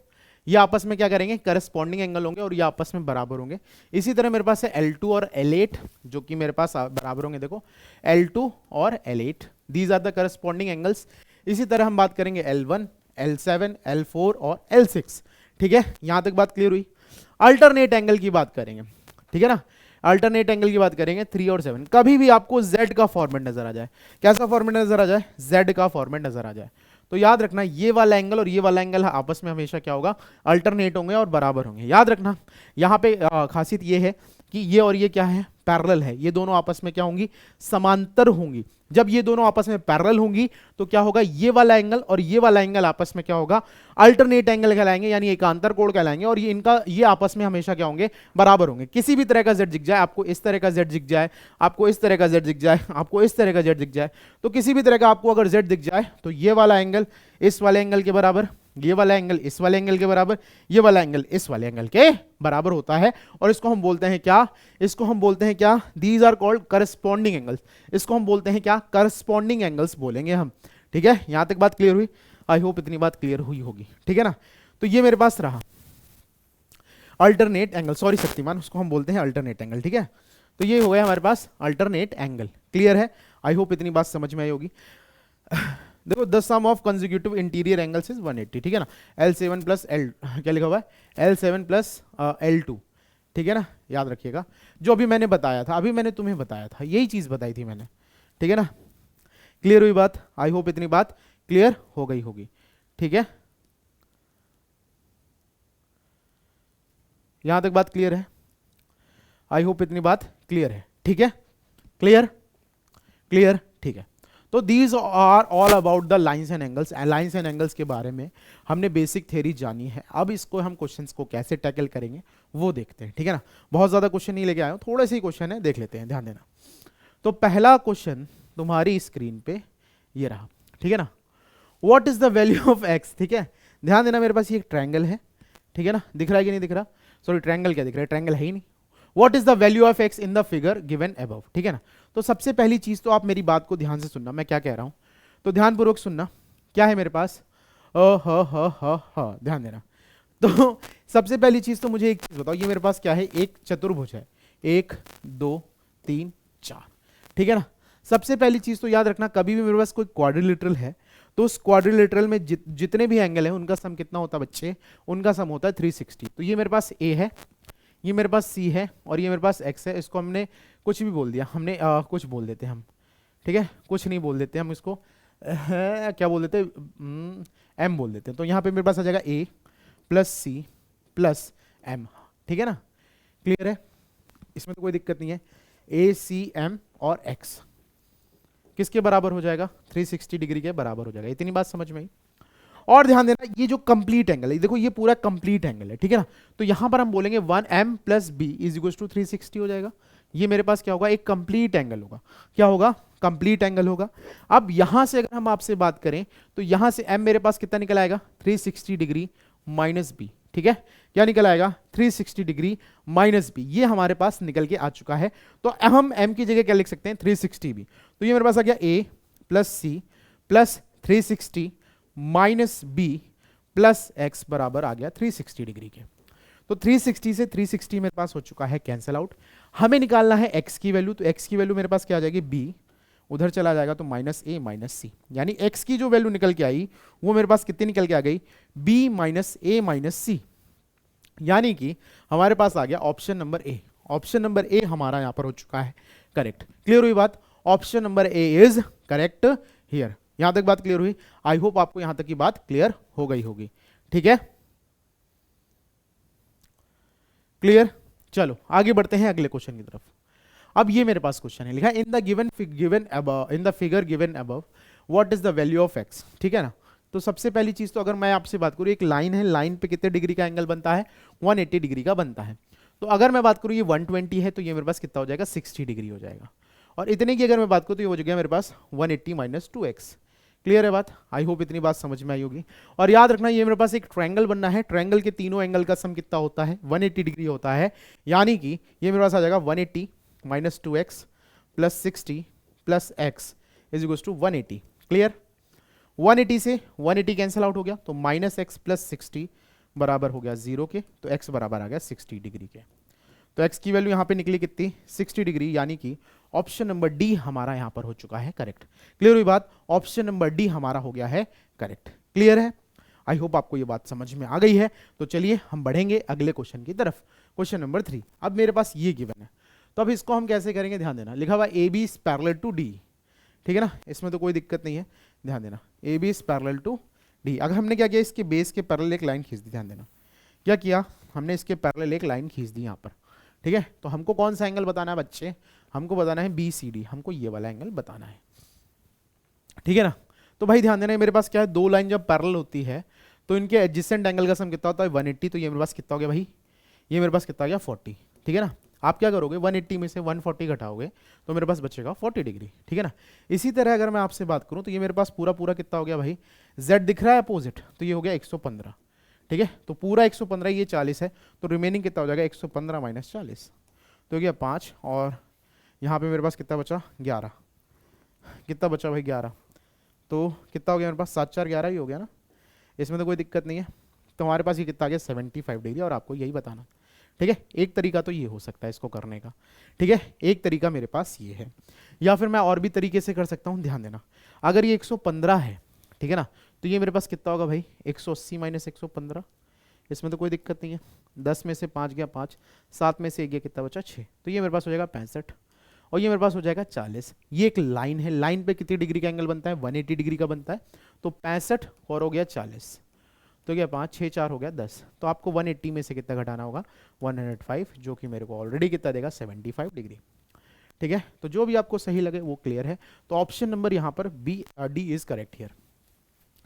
ये आपस में क्या करेंगे, करस्पॉन्डिंग एंगल होंगे और ये आपस में बराबर होंगे। इसी तरह मेरे पास है L2 और L8 जो कि मेरे पास बराबर होंगे। देखो L2 और L8, these are the corresponding angles. इसी तरह हम बात करेंगे L1, L7, L4 और L6, ठीक है, यहां तक बात क्लियर हुई। अल्टरनेट एंगल की बात करेंगे, ठीक है ना, अल्टरनेट एंगल की बात करेंगे 3 और 7। कभी भी आपको Z का फॉर्मेट नजर आ जाए, कैसा फॉर्मेट नजर आ जाए, Z का फॉर्मेट नजर आ जाए, तो याद रखना ये वाला एंगल और ये वाला एंगल आपस में हमेशा क्या होगा, अल्टरनेट होंगे और बराबर होंगे। याद रखना यहाँ पे खासियत ये है कि ये और ये क्या है, पैरेलल है, ये दोनों आपस में क्या होंगी, समांतर होंगी। जब ये दोनों आपस में पैरेलल होंगी तो क्या होगा, ये वाला एंगल और ये वाला एंगल आपस में क्या होगा, अल्टरनेट एंगल कहलाएंगे, यानी एकांतर कोण कहलाएंगे। और ये इनका ये आपस में हमेशा क्या होंगे, बराबर होंगे। किसी भी तरह का Z दिख जाए, आपको इस तरह का Z दिख जाए, आपको इस तरह का Z दिख जाए, आपको इस तरह का Z दिख जाए, तो किसी भी तरह का आपको अगर Z दिख जाए तो ये वाला एंगल इस वाले एंगल के बराबर, ये वाला एंगल इस वाले एंगल के बराबर, ये वाला एंगल इस वाले एंगल के बराबर होता है। और इसको हम बोलते हैं क्या, इसको हम बोलते हैं क्या, these are called corresponding angles. इसको हम बोलते हैं क्या, करस्पॉन्डिंग एंगल्स बोलेंगे हम, ठीक है। यहां तक बात क्लियर हुई? आई होप इतनी बात क्लियर हुई होगी, ठीक है ना। तो ये मेरे पास रहा अल्टरनेट एंगल, सॉरी शक्तिमान, उसको हम बोलते हैं अल्टरनेट एंगल, ठीक है। तो ये हो गया हमारे पास अल्टरनेट एंगल, क्लियर है? आई होप इतनी बात समझ में आई होगी। देखो the sum of consecutive interior angles is 180, ठीक है ना। L7 प्लस L, क्या लिखा हुआ है, L7 प्लस L2, ठीक है ना, याद रखिएगा। जो अभी मैंने बताया था, अभी मैंने तुम्हें बताया था, यही चीज बताई थी मैंने, ठीक है ना। क्लियर हुई बात? आई होप इतनी बात क्लियर हो गई होगी, ठीक है। यहां तक बात क्लियर है? आई होप इतनी बात क्लियर है, ठीक है। क्लियर क्लियर, ठीक है। तो these are all about the lines and angles. Lines and angles के बारे में हमने बेसिक थ्योरी जानी है। अब इसको हम क्वेश्चंस को कैसे टैकल करेंगे वो देखते हैं, ठीक है ना। बहुत ज्यादा क्वेश्चन नहीं लेके आया हूं, थोड़े से ही क्वेश्चन है, देख लेते हैं, ध्यान देना। तो पहला क्वेश्चन तुम्हारी स्क्रीन पे ये रहा, ठीक है ना। What is the value of x, ठीक है। ध्यान देना, मेरे पास ये एक ट्रायंगल है, ठीक है ना, दिख रहा है कि नहीं दिख रहा, सॉरी ट्रायंगल क्या दिख रहा है, ट्रायंगल है ही नहीं। What is the value of x in the figure given above, ठीक है ना। तो सबसे पहली चीज तो आप मेरी बात को ध्यान से सुनना, मैं क्या कह रहा हूं, तो ध्यानपूर्वक सुनना। क्या है मेरे पास, ध्यान देना। तो सबसे पहली चीज तो मुझे एक चीज बताओ, ये मेरे पास क्या है, एक चतुर्भुज है, 1 2 3 4, ठीक है ना। सबसे पहली चीज तो याद रखना, कभी भी मेरे पास कोई क्वाड्रिलेटरल है तो उस क्वाड्रिलेटरल में जितने भी एंगल है उनका सम कितना होता है बच्चे, उनका सम होता है 360। तो ये मेरे पास A है, ये मेरे पास C है और ये मेरे पास X है। इसको हमने कुछ भी बोल दिया, हमने कुछ बोल देते हम, ठीक है, कुछ नहीं बोल देते हम इसको, क्या बोल देते, M बोल देते हैं। तो यहाँ पे मेरे पास आ जाएगा A plus C plus M, ठीक है ना। क्लियर है, इसमें तो कोई दिक्कत नहीं है। A C M और X किसके बराबर हो जाएगा, 360 डिग्री के बराबर हो जाएगा। इतनी बात समझ में आई? और ध्यान देना, ये जो कंप्लीट एंगल है, देखो ये पूरा कंप्लीट एंगल है, ठीक है ना। तो यहां पर हम बोलेंगे 1m plus b is equal to 360 हो जाएगा। ये मेरे पास क्या होगा, एक कंप्लीट एंगल होगा। क्या होगा, कंप्लीट एंगल होगा। अब यहां से अगर हम आपसे बात करें तो यहां से m मेरे पास कितना निकल आएगा, 360 डिग्री माइनस b, ठीक है। क्या निकल आएगा, 360 डिग्री माइनस b, ये हमारे पास निकल के आ चुका है। तो हम m की जगह क्या लिख सकते हैं, 360 b। तो ये मेरे पास आ गया a plus c plus 360 minus b plus x बराबर आ गया 360 डिग्री के। तो 360 से 360 मेरे पास हो चुका है कैंसिल आउट। हमें निकालना है x की वैल्यू, तो x की वैल्यू मेरे पास क्या आ जाएगी, b, उधर चला जाएगा तो माइनस a माइनस c, यानी x की जो वैल्यू निकल के आई वो मेरे पास कितनी निकल के आ गई, b minus a minus c, यानी कि हमारे पास आ गया option number A. Option number A हमारा यहां पर हो चुका है करेक्ट। क्लियर हुई बात? Option number A is correct here. यहां तक बात क्लियर हुई? आई होप आपको यहां तक की बात क्लियर हो गई होगी, ठीक है। क्लियर? चलो आगे बढ़ते हैं अगले क्वेश्चन की तरफ। अब ये मेरे पास क्वेश्चन है, लिखा है in the figure given above what is the value of x. ठीक है ना? तो सबसे पहली चीज तो अगर मैं आपसे बात करूं, एक लाइन है, लाइन पे कितने डिग्री का एंगल बनता है? 180 डिग्री का बनता है। तो अगर मैं बात करूं ये 120 है तो ये मेरे पास कितना हो जाएगा? 60 डिग्री हो जाएगा। और इतने की अगर मैं बात करूं तो ये हो जाएगा मेरे पास 180 माइनस 2x। क्लियर है बात? आई होप इतनी बात समझ में आई होगी। और याद रखना ये मेरे पास एक ट्रायंगल बनना है, ट्रायंगल के तीनों एंगल का सम कितना होता है? 180 डिग्री होता है। यानी कि ये मेरे पास आ जाएगा 180 minus 2x plus 60 plus x is equal to 180। Clear? 180 से 180 कैंसिल आउट हो गया तो माइनस एक्स प्लस 60 बराबर हो गया 0 के, तो x बराबर आ गया 60 डिग्री के। तो x की वैल्यू यहां पे निकली कितनी? 60 डिग्री, यानी कि ऑप्शन नंबर डी हमारा यहां पर हो चुका है करेक्ट। क्लियर हुई बात? ऑप्शन नंबर डी हमारा हो गया है करेक्ट। क्लियर है? आई होप आपको ये बात समझ में आ गई है। तो चलिए हम बढ़ेंगे अगले क्वेश्चन की तरफ। Question number 3। अब मेरे पास ये गिवन है, तो अब इसको हम कैसे करेंगे? ध्यान देना, लिखा हुआ A B is parallel to D. ठीक है ना? इसमें तो कोई दिक्कत नहीं है, ध्यान देना। A B is parallel to D. अगर हमने क्या किया, इसके बेस के पैरेलल एक लाइन खींच दी। ध्यान देना क्या किया हमने, इसके पैरेलल एक लाइन खींच दी यहाँ पर। ठीक है? तो हमको कौन सा एंगल बताना है बच्चे? हमको बताना है बी सी डी, हमको ये वाला एंगल बताना है। ठीक है ना? तो भाई ध्यान देना, मेरे पास क्या है, दो लाइन जब पैरेलल होती है तो इनके एडजेसेंट एंगल का सम कितना होता है? 180। तो ये मेरे पास कितना हो गया भाई? ये मेरे पास कितना आ गया? 40। ठीक है ना? आप क्या करोगे, 180 में से 140 घटाओगे तो मेरे पास बचेगा 40 डिग्री। ठीक है ना? इसी तरह अगर मैं आपसे बात करूं तो ये मेरे पास पूरा पूरा कितना हो गया भाई? z दिख रहा है अपोजिट, तो ये हो गया 115। ठीक है? तो पूरा 115, ये 40 है, तो रिमेनिंग कितना हो जाएगा? 115 माइनस 40 तो हो गया 5। और यहाँ पे मेरे पास कितना बचा? 11। कितना बचा भाई? 11। तो कितना हो गया मेरे पास? 7 4 11 ही हो गया ना, इसमें तो कोई दिक्कत नहीं है। तो हमारे पास ये कितना आ गया? 75 डिग्री। और आपको यही बताना। ठीक है? एक तरीका तो ये हो सकता है इसको करने का। ठीक है? एक तरीका मेरे पास ये है, या फिर मैं और भी तरीके से कर सकता हूँ। ध्यान देना, अगर ये 115 है, ठीक है ना, तो ये मेरे पास कितना होगा भाई? 180 माइनस 115। इसमें तो कोई दिक्कत नहीं है। 10 में से 5 गया 5, 7 में से 1 गया कितना बचा? 6। तो ये मेरे पास हो जाएगा 65 और ये मेरे पास हो जाएगा 40। ये एक लाइन है, लाइन पे कितनी डिग्री का एंगल बनता है? 180 डिग्री का बनता है। तो 65 और हो गया 40, तो क्या 5 6 4 हो गया 10। तो आपको 180 में से कितना घटाना होगा? 105, जो कि मेरे को ऑलरेडी कितना देगा? 75 डिग्री। ठीक है? तो जो भी आपको सही लगे वो क्लियर है। तो ऑप्शन नंबर यहाँ पर B D is correct here.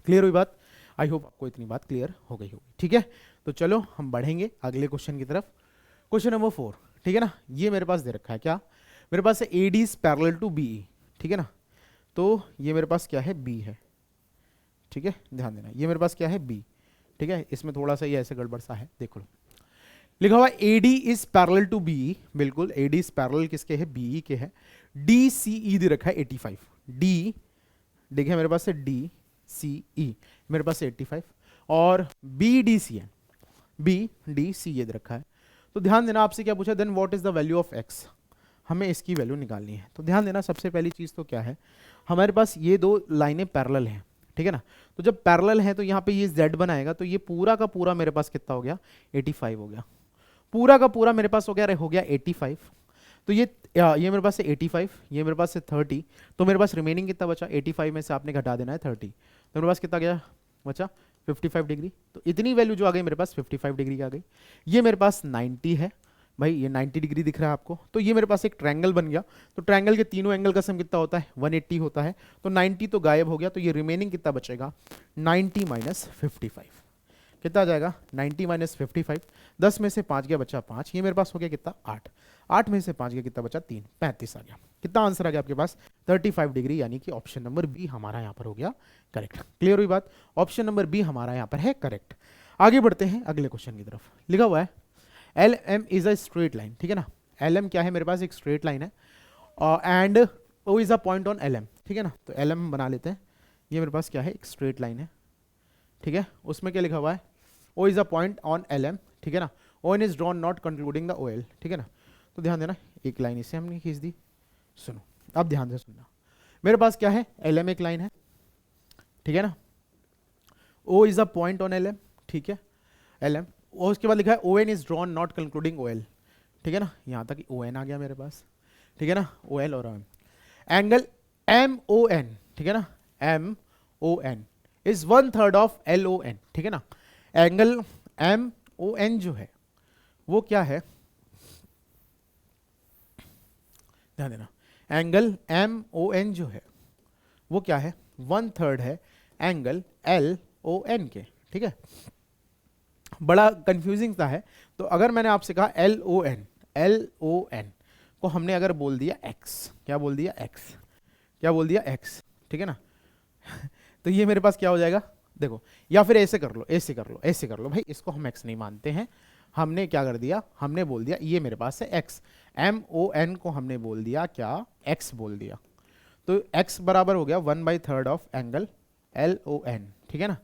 Clear हुई बात? आई होप आपको इतनी बात क्लियर हो गई होगी। ठीक है? तो चलो हम बढ़ेंगे अगले क्वेश्चन की तरफ। Question number 4। ठीक है ना? ये मेरे पास दे रखा है, क्या मेरे पास है? A D is parallel to B E. ठीक है ना? तो ये मेरे पास क्या है? बी है। ठीक है? ध्यान देना, ये मेरे पास क्या है? बी। ठीक है? इसमें थोड़ा सा ये ऐसे गड़बड़ सा है, देखो लिखा हुआ AD is parallel to BE। बिल्कुल, AD इज पैरेलल किसके है? BE के है। DCE दे रखा है 85। D देखिए मेरे पास है DCE, मेरे पास है 85। और BDC है, BDC दे रखा है। तो ध्यान देना, आपसे क्या पूछा? Then what is the value of x। हमें इसकी वैल्यू निकालनी है। तो ध्यान देना, सबसे पहली चीज तो क्या है, हमारे पास ये दो लाइनें पैरेलल हैं। ठीक है ना? तो जब पैरेलल है तो यहाँ पे ये z बनाएगा, तो ये पूरा का पूरा मेरे पास कितना हो गया? 85 हो गया। पूरा का पूरा मेरे पास हो गया 85। तो ये मेरे पास है 85, ये मेरे पास है 30। तो मेरे पास रिमेनिंग कितना बचा? 85 में से आपने घटा देना है 30। तो मेरे पास कितना गया बचा? 55 डिग्री। तो इतनी वैल्यू जो आ गई मेरे पास 55 डिग्री आ गई। ये मेरे पास 90 है भाई, ये 90 डिग्री दिख रहा है आपको। तो ये मेरे पास एक ट्रायंगल बन गया। तो ट्रायंगल के तीनों एंगल का सम कितना होता है? 180 होता है। तो 90 तो गायब हो गया, तो ये रिमेनिंग कितना बचेगा? 90 माइनस 55। कितना आ जाएगा? 90 माइनस 55। 10 में से 5 गया बचा 5, ये मेरे पास हो गया कितना? 8। 8 में से 5 गया कितना बचा? 3, 35 आ गया। कितना आंसर आ गया आपके पास? 35 डिग्री, यानी कि ऑप्शन नंबर बी हमारा यहाँ पर हो गया करेक्ट। क्लियर हुई बात? ऑप्शन नंबर बी हमारा यहाँ पर है करेक्ट। आगे बढ़ते हैं अगले क्वेश्चन की तरफ। लिखा हुआ है L M is a straight line. ठीक है ना? एल एम क्या है? मेरे पास एक स्ट्रेट लाइन है and O is a point on L M. ठीक है ना? तो एल एम बना लेते हैं। ये मेरे पास क्या है? एक स्ट्रेट लाइन है। ठीक है? उसमें क्या लिखा हुआ है? O is a point on L M. ठीक है ना? O N is drawn not concluding the O L. ठीक है ना? तो ध्यान देना, एक लाइन इसे हमने खींच दी। सुनो, अब ध्यान से सुनना। मेरे पास क्या है? एल एम एक लाइन है। ठीक है ना? O is a point on L M. ठीक है? एल एम, और उसके बाद लिखा है O N is drawn not concluding O L. ठीक है ना? यहाँ तक ओ एन आ गया मेरे पास। ठीक है ना? ओ एल और M. Angle M O N, ठीक है ना, M O N is 1/3 of L O N. ठीक है ना? एंगल एम ओ एन जो है वो क्या है, ध्यान देना, एंगल MON जो है वो क्या है, 1/3 है एंगल LON के, ठीक है। बड़ा कंफ्यूजिंग सा है, तो अगर मैंने आपसे कहा LON को हमने अगर बोल दिया x, क्या बोल दिया x, क्या बोल दिया x, ठीक है ना तो ये मेरे पास क्या हो जाएगा, देखो, या फिर ऐसे कर लो, ऐसे कर लो, ऐसे कर लो भाई, इसको हम x नहीं मानते हैं, हमने क्या कर दिया, हमने बोल दिया ये मेरे पास है x, MON को हमने बोल दिया क्या, x बोल दिया, तो x बराबर हो गया 1/3 ऑफ एंगल LON, ठीक है ना।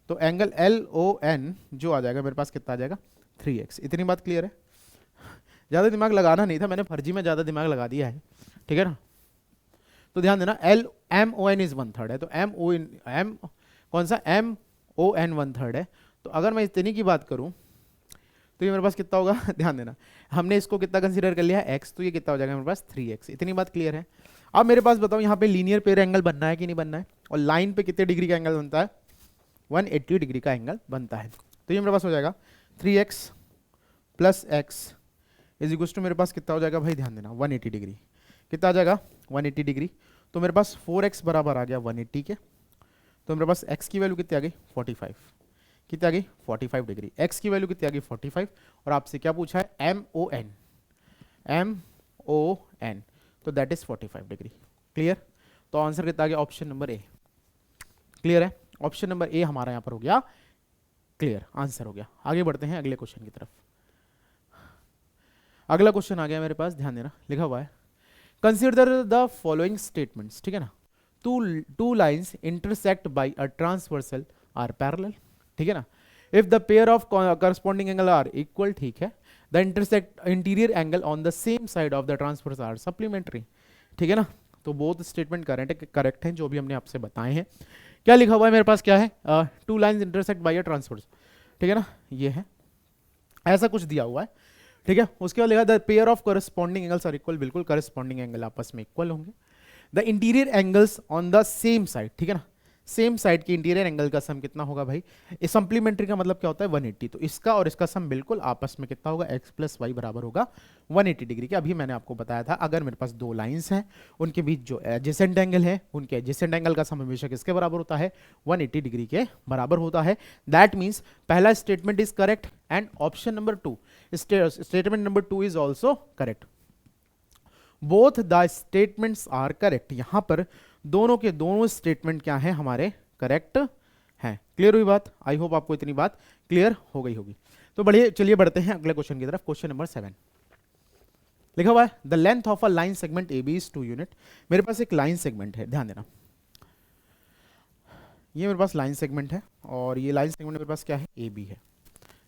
तो एंगल LON जो आ जाएगा मेरे पास कितना आ जाएगा, 3x। इतनी बात क्लियर है, ज़्यादा दिमाग लगाना नहीं था, मैंने फर्जी में ज़्यादा दिमाग लगा दिया है, ठीक है ना। तो ध्यान देना, MON इज 1/3 है, तो M कौन सा, MON 1/3 है, तो अगर मैं इतनी की बात करूं तो ये मेरे पास कितना होगा ध्यान देना, हमने इसको कितना कंसीडर कर लिया x, तो ये कितना हो जाएगा मेरे पास 3x। इतनी बात क्लियर है। अब मेरे पास बताओ यहाँ पे लीनियर पेयर एंगल बनना है कि नहीं बनना है, और लाइन पे कितने डिग्री का एंगल बनता है, 180 डिग्री का एंगल बनता है। तो ये मेरे पास हो जाएगा 3x plus x is equal to मेरे पास कितना हो जाएगा भाई, ध्यान देना 180 डिग्री, कितना आ जाएगा 180 डिग्री, तो मेरे पास 4x बराबर आ गया 180 के, तो मेरे पास x की वैल्यू कितनी आ गई 45, कितनी आ गई 45 डिग्री, x की वैल्यू कितनी आ गई 45, और आपसे क्या पूछा है MON, तो दैट इज 45 डिग्री। क्लियर, तो आंसर कितना आ गया, ऑप्शन नंबर ए। क्लियर है, ऑप्शन नंबर ए हमारा यहां पर हो गया क्लियर, आंसर हो गया। आगे बढ़ते हैं अगले क्वेश्चन की तरफ। अगला क्वेश्चन आ गया मेरे पास, ध्यान देना, लिखा हुआ है कंसिडर द फॉलोइंग स्टेटमेंट्स, ठीक है ना, two lines intersect by a transversal are parallel, ठीक है ना, if the pair of corresponding angle are equal, ठीक है, the intersect interior angle on the same side of the transverse are supplementary, ठीक है ना। तो बोथ स्टेटमेंट करेक्ट हैं जो भी हमने आपसे बताए हैं। क्या लिखा हुआ है मेरे पास, क्या है, two lines intersect by a transverse, ठीक है ना, ये है, ऐसा कुछ दिया हुआ है, ठीक है। उसके बाद लिखा the pair of corresponding angles are equal, बिल्कुल करस्पॉन्डिंग एंगल आपस में इक्वल होंगे। The interior angles on the same side, ठीक है ना, सेम साइड के इंटीरियर एंगल का सम कितना होगा भाई, इस सप्लीमेंट्री का मतलब क्या होता है 180, तो इसका और इसका सम बिल्कुल आपस में कितना होगा, x प्लस वाई बराबर होगा 180 डिग्री के। अभी मैंने आपको बताया था अगर मेरे पास दो लाइंस हैं उनके बीच जो एडजेसेंट एंगल है, उनके एडजेसेंट एंगल का सम हमेशा किसके बराबर होता है, 180 डिग्री के बराबर होता है। दैट मीन्स पहला statement is correct and option number 2 statement number 2 is also correct, both the statements are correct. यहां पर दोनों के दोनों स्टेटमेंट क्या है, हमारे करेक्ट हैं। क्लियर हुई बात, आई होप आपको इतनी बात क्लियर हो गई होगी। तो बढ़िए, चलिए बढ़ते हैं अगले क्वेश्चन की तरफ। क्वेश्चन नंबर 7 लिखा हुआ है the length of a line segment AB is 2 unit. मेरे पास एक लाइन सेगमेंट है, ध्यान देना, ये मेरे पास लाइन सेगमेंट है और ये लाइन सेगमेंट मेरे पास क्या है, AB है।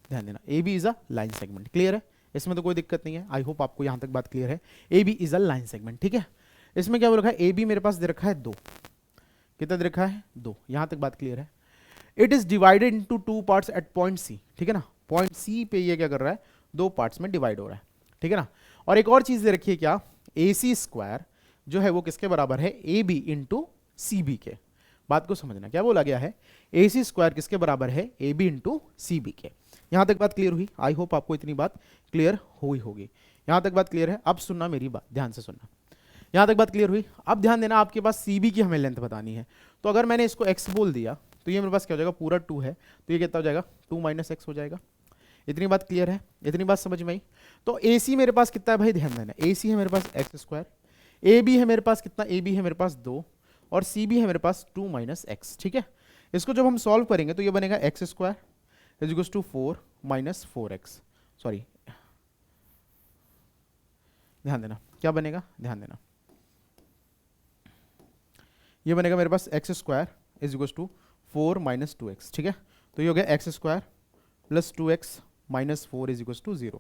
ध्यान देना, AB is a line segment. Clear है, इसमें तो कोई दिक्कत नहीं है, आई होप आपको यहां तक बात क्लियर है। AB is a line segment, ठीक है। इसमें क्या बोल रखा है, AB मेरे पास दे रखा है 2, कितना दे रखा है 2, यहां तक बात क्लियर है। It is divided into 2 parts at point C, ठीक है ना, पॉइंट C पे ये क्या कर रहा है, 2 पार्ट्स में डिवाइड हो रहा है, ठीक है ना। और एक और चीज दे रखी है क्या, AC स्क्वायर जो है वो किसके बराबर है, AB इंटू CB के। बात को समझना, क्या बोला गया है, AC स्क्वायर किसके बराबर है, AB इंटू CB के। यहां तक बात क्लियर हुई, आई होप आपको इतनी बात क्लियर हुई होगी। यहां तक बात क्लियर है, अब सुनना मेरी बात, ध्यान से सुनना, यहां तक बात क्लियर हुई। अब ध्यान देना, आपके पास CB की हमें लेंथ बतानी है, तो अगर मैंने इसको x बोल दिया तो ये मेरे पास क्या हो जाएगा, पूरा 2 है, तो ये कितना हो जाएगा 2 माइनस x हो जाएगा। इतनी बात क्लियर है, इतनी बात समझ में आई। तो AC मेरे पास कितना है भाई, ध्यान देना, AC है मेरे पास x स्क्वायर, AB है मेरे पास कितना, AB है मेरे पास 2, और CB है मेरे पास 2 माइनस x, ठीक है। इसको जब हम सॉल्व करेंगे तो ये बनेगा x square is equal to 4 minus 4x, sorry, ध्यान देना क्या बनेगा, ध्यान देना, ये बनेगा मेरे पास x square is equal to 4 minus 2x, ठीक है। तो ये हो गया x square plus 2x minus 4 is equal to 0।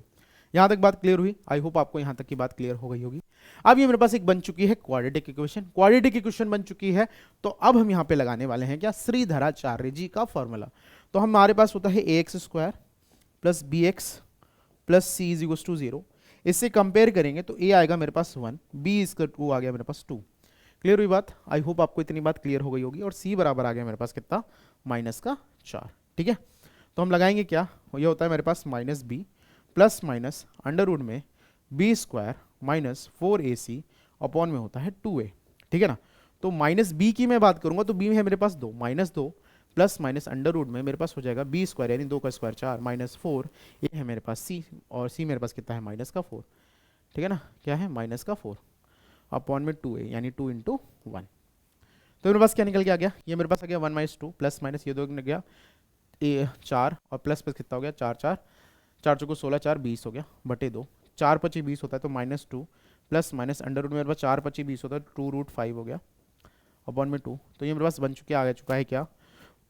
यहां तक बात क्लियर हुई, आई होप आपको यहां तक की बात क्लियर हो गई होगी। अब ये मेरे पास एक बन चुकी है क्वाड्रेटिक इक्वेशन, क्वाड्रेटिक इक्वेशन बन चुकी है, तो अब हम यहां पे लगाने वाले हैं क्या, श्रीधराचार्य जी का फॉर्मूला। तो हमारे पास होता है ax square plus bx plus c is equal to 0। इससे कंपेयर करेंगे तो a आएगा मेरे पास 1, b इसका 2 आ गया मेरे पास 2। क्लियर हुई बात, आई होप आपको इतनी बात क्लियर हो गई होगी। और c बराबर आ गया मेरे पास कितना, -4, ठीक है। तो हम लगाएंगे क्या, ये होता है मेरे पास -b plus minus under root में b square minus 4ac upon में होता है 2a, ठीक है ना। तो माइनस बी की मैं बात करूंगा तो बी में है मेरे पास 2, minus 2 plus minus under root में मेरे पास हो जाएगा बी स्क्वायर यानी 2 का स्क्वायर 4 माइनस 4, ये है मेरे पास सी, और सी मेरे पास कितना है माइनस का 4, ठीक है ना, क्या है माइनस का 4 अपॉन में 2a यानी 2 इंटू 1। तो मेरे पास क्या निकल के आ गया, ये मेरे पास आ गया 1 माइनस 2 प्लस माइनस ये 2 निकल गया 4 और प्लस प्लस कितना हो गया 4 4 4 चौको 16 4 20 हो गया बटे 2, 4 25 20 होता है तो minus 2 plus minus under root मेरे पास 4 25 20 होता है 2 रूट 5 हो गया अपॉन में 2। तो ये मेरे पास बन चुके आ चुका है क्या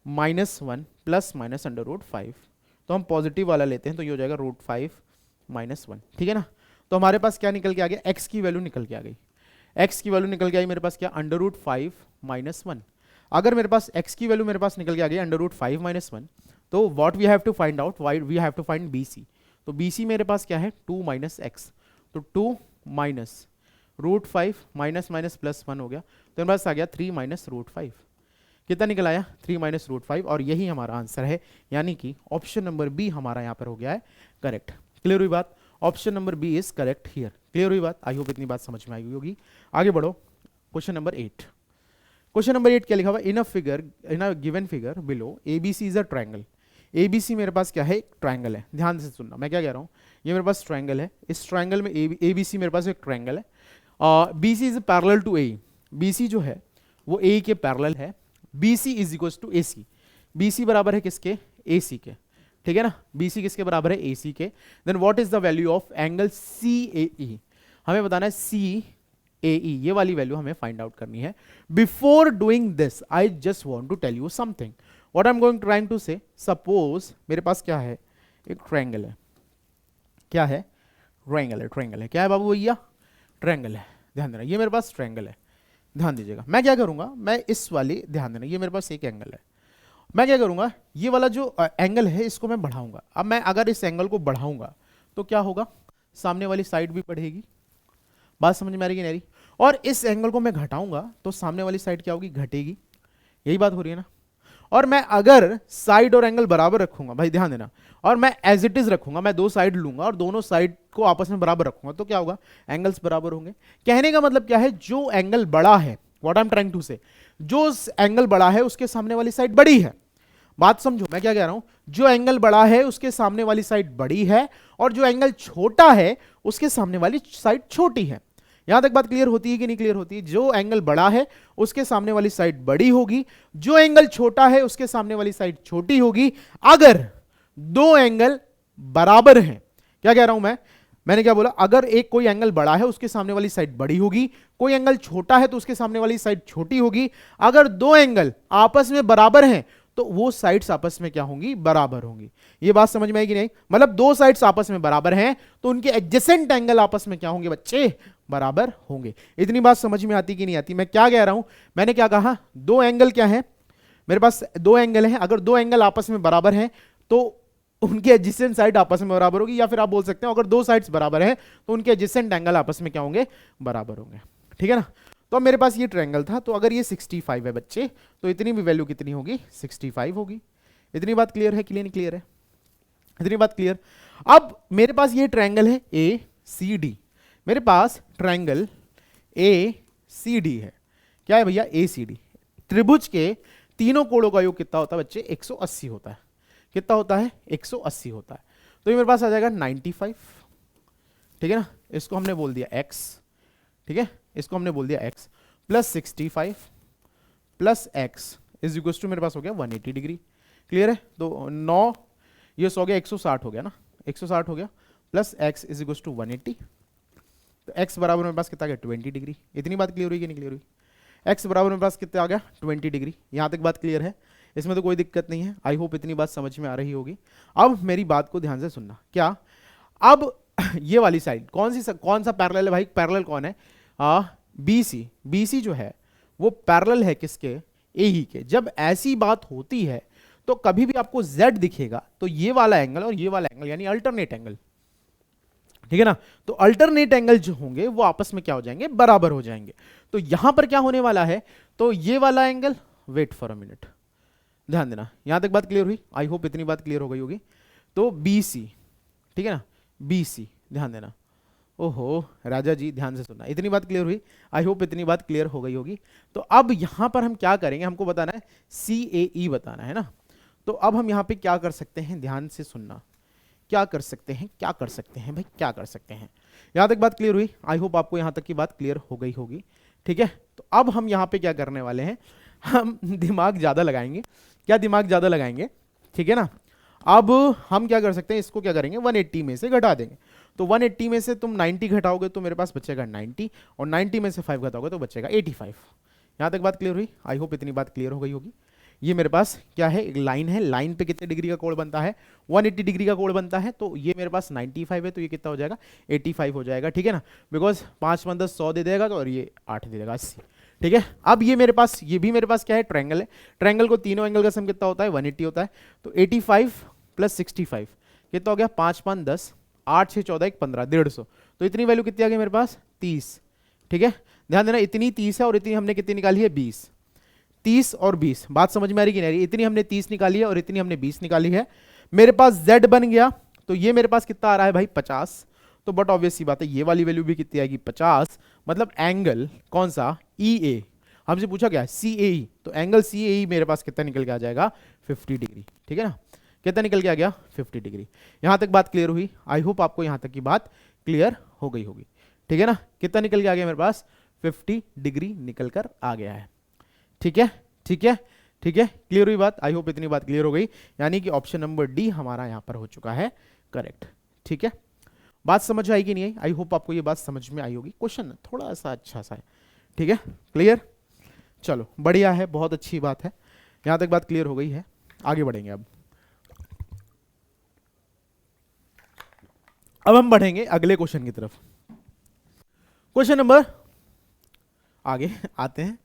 -1 प्लस माइनस अंडर रूट 5। तो हम पॉजिटिव वाला लेते हैं तो ये हो जाएगा रूट 5 -1, ठीक है ना। तो हमारे पास क्या निकल के आ गया, x की वैल्यू निकल के आ गई, x की वैल्यू निकल के आई मेरे पास क्या अंडर रूट 5 -1। अगर मेरे पास x की वैल्यू मेरे पास निकल के आ गई अंडर रूट 5 -1, तो what we have to find out, we have to find BC। तो BC मेरे पास क्या है 2 माइनस एक्स, तो 2 minus root 5 minus minus plus 1 हो गया, तो मेरे पास आ गया 3 माइनस रूट 5। कितना निकल आया 3 माइनस रूट 5, और यही हमारा आंसर है, यानी कि ऑप्शन नंबर बी हमारा यहाँ पर हो गया है करेक्ट। क्लियर हुई बात, option number B is correct here. Clear हुई बात, आई होप इतनी बात समझ में आई हुई होगी। आगे बढ़ो, क्वेश्चन नंबर 8। क्वेश्चन नंबर 8 क्या लिखा हुआ, in a given figure below ABC is a triangle. ABC मेरे पास क्या है, एक ट्रायंगल है, ध्यान से सुनना मैं क्या कह रहा हूँ, ये मेरे पास ट्रायंगल है, इस ट्रायंगल में ABC मेरे पास एक ट्रायंगल है, BC is parallel to AE। BC जो है वो AE के पैरेलल है, BC is equal to AC। BC बराबर है किसके, AC के, ठीक है ना, BC किसके बराबर है AC के। Then what is the value of angle CAE, हमें बताना है CAE, ये वाली वैल्यू हमें फाइंड आउट करनी है। Before doing this I just want to tell you something, what I am going trying to say, suppose मेरे पास क्या है, एक ट्रायंगल है, क्या है ट्रायंगल है, क्या है बाबू भैया, ट्रायंगल है, ध्यान देना, ये मेरे पास ट्रायंगल है, ध्यान दीजिएगा। मैं क्या करूंगा, मैं इस वाली, ध्यान देना, ये मेरे पास एक एंगल है, मैं क्या करूंगा, ये वाला जो एंगल है इसको मैं बढ़ाऊंगा। अब मैं अगर इस एंगल को बढ़ाऊंगा तो क्या होगा, सामने वाली साइड भी बढ़ेगी, बात समझ में आ रही है नहीं, और इस एंगल को मैं घटाऊंगा तो सामने वाली साइड क्या होगी, घटेगी, यही बात हो रही है ना। और मैं अगर साइड और एंगल बराबर रखूंगा, भाई ध्यान देना, और मैं एज इट इज रखूंगा, मैं दो साइड लूंगा और दोनों साइड को आपस में बराबर रखूंगा, तो क्या होगा, एंगल्स बराबर होंगे। कहने का मतलब क्या है, जो एंगल बड़ा है, what I am trying to say, जो एंगल बड़ा है उसके सामने वाली साइड बड़ी है, बात समझो मैं क्या कह रहा हूं, जो एंगल बड़ा है उसके सामने वाली साइड बड़ी है, और जो एंगल छोटा है उसके सामने वाली साइड छोटी है। यहां तक बात क्लियर होती है कि नहीं क्लियर होती है, जो एंगल बड़ा है उसके सामने वाली साइड बड़ी होगी, जो एंगल छोटा है उसके सामने वाली साइड छोटी होगी, अगर दो एंगल बराबर हैं। क्या कह रहा हूं मैंने क्या बोला, अगर एक कोई एंगल बड़ा है उसके सामने वाली साइड बड़ी होगी, कोई एंगल छोटा है तो उसके सामने वाली साइड छोटी होगी, अगर दो एंगल आपस में बराबर हैं तो वो साइड्स आपस में क्या होंगी, बराबर होंगी। ये बात समझ में आई कि नहीं, मतलब दो साइड्स आपस में बराबर हैं तो उनके एडजेसेंट एंगल आपस में क्या होंगे बच्चे, बराबर होंगे। इतनी बात समझ में आती कि नहीं आती, मैं क्या कह रहा हूं, मैंने क्या कहा, दो एंगल क्या है, मेरे पास दो एंगल हैं, अगर दो एंगल आपस में बराबर हैं तो उनके एडजेसेंट साइड आपस में बराबर होगी, या फिर आप बोल सकते हैं अगर दो साइड्स बराबर हैं तो उनके एडजेसेंट एंगल आपस में क्या होंगे, बराबर होंगे, ठीक है ना। तो अब मेरे पास ये ट्रायंगल था, तो अगर ये 65 है बच्चे, तो इतनी भी वैल्यू कितनी होगी, 65 होगी। इतनी बात क्लियर है, क्लियर नहीं क्लियर है, इतनी बात क्लियर। अब मेरे पास ये ट्रायंगल है ACD, मेरे पास ट्रायंगल ACD है, क्या है भैया, ACD। त्रिभुज के तीनों कोणों का योग कितना होता है बच्चे, 180 होता है, कितना होता है, 180 होता है। तो ये मेरे पास आ जाएगा 95, ठीक है ना, इसको हमने बोल दिया x, ठीक है, इसको हमने बोल दिया x plus 65 plus x is equal to मेरे पास हो गया 180 डिग्री। क्लियर है, तो 9 ये हो गया 160 हो गया ना, 160 हो गया plus x is equal to 180, तो x बराबर मेरे पास कितना आ गया, 20 डिग्री। इतनी बात क्लियर हुई कि नहीं क्लियर हुई, x बराबर मेरे पास कितना आ गया, 20 डिग्री। यहां तक बात क्लियर है, इसमें तो कोई दिक्कत नहीं है, आई होप इतनी बात समझ में आ रही होगी। अब मेरी बात को ध्यान से सुनना, क्या, अब ये वाली साइड कौन सा पैरेलल है भाई, पैरेलल कौन है, BC जो है वो पैरेलल है किसके, AE के। जब ऐसी बात होती है तो कभी भी आपको Z दिखेगा तो ये वाला एंगल और ये वाला एंगल यानी अल्टरनेट एंगल, ठीक है ना, तो अल्टरनेट एंगल जो होंगे वो आपस में क्या हो जाएंगे, बराबर हो जाएंगे। तो यहां पर क्या होने वाला है, तो ये वाला angle, wait for a minute, ध्यान देना, यहां तक बात क्लियर हुई, आई होप इतनी बात क्लियर हो गई होगी। तो BC, ठीक है ना, BC, ध्यान देना। ओहो राजा जी ध्यान से सुनना, इतनी बात क्लियर हुई? आई होप इतनी बात क्लियर हो गई होगी। तो अब यहां पर हम क्या करेंगे, हमको बताना है CAE बताना है ना। तो अब हम यहां पे क्या कर सकते हैं, ध्यान से सुनना, क्या कर सकते हैं, क्या कर सकते हैं भाई, क्या कर सकते हैं। यहां तक बात क्लियर हुई? आई होप आपको यहां तक की बात क्लियर हो गई होगी। ठीक है, तो अब हम यहां पे क्या करने वाले हैं, हम दिमाग ज्यादा लगाएंगे। क्या दिमाग ज्यादा लगाएंगे, ठीक है ना। अब हम क्या कर सकते हैं, इसको क्या करेंगे 180 में से घटा देंगे। तो 180 में से तुम 90 घटाओगे तो मेरे पास बचेगा 90, और 90 में से 5 घटाओगे तो बचेगा 85। यहां तक बात क्लियर हुई? आई होप इतनी बात क्लियर हो गई होगी। ये मेरे पास क्या है, एक लाइन है, लाइन पे कितने डिग्री का कोण बनता है, 180 डिग्री का कोण बनता है। तो ये मेरे पास 95 है, तो ये कितना हो जाएगा 85 हो जाएगा। ठीक है ना, बिकॉज 5 5 10 100 दे देगा, तो और ये 8 दे देगा 80। ठीक है, अब ये मेरे पास, ये भी मेरे पास क्या है, ट्रायंगल है। ट्रायंगल को तीनों एंगल का सम कितना होता है 180 होता है। तो 85 प्लस 65 कितना हो गया, 5 5 10, 8 6 14 1 15, 150। तो इतनी वैल्यू कितनी आ गई मेरे पास 30। ठीक है, ध्यान देना, इतनी 30 है और इतनी हमने कितनी निकाली है 20। 30 और 20, बात समझ में आ रही कि नहीं आ रही? इतनी हमने 30 निकाली है और इतनी हमने 20 निकाली है। मेरे पास z बन गया, तो ये मेरे पास कितना आ रहा है भाई 50। तो बट ऑब्वियस सी बात है, ये वाली वैल्यू भी कितनी आएगी 50। मतलब एंगल कौन सा, EA, हमसे पूछा क्या CAE, तो एंगल CAE मेरे पास कितना निकल के आ जाएगा 50 डिग्री। ठीक है ना, कितना निकल के आ गया 50 डिग्री। यहां तक बात क्लियर हुई? आई होप आपको यहां तक की बात क्लियर हो गई होगी। ठीक है ना, कितना निकल के आ गया मेरे पास 50 डिग्री निकल कर आ गया है। ठीक है, ठीक है, ठीक है, क्लियर हुई बात? आई होप इतनी बात क्लियर हो गई, यानी कि ऑप्शन नंबर डी हमारा यहां पर हो चुका है करेक्ट। ठीक है, बात समझ आई कि नहीं आई? आई होप आपको ये बात समझ में आई होगी। क्वेश्चन थोड़ा सा अच्छा सा है। ठीक है, क्लियर, चलो बढ़िया है, बहुत अच्छी बात है। यहां तक बात क्लियर हो गई है, आगे बढ़ेंगे। अब हम बढ़ेंगे अगले क्वेश्चन की तरफ। क्वेश्चन नंबर, आगे आते हैं,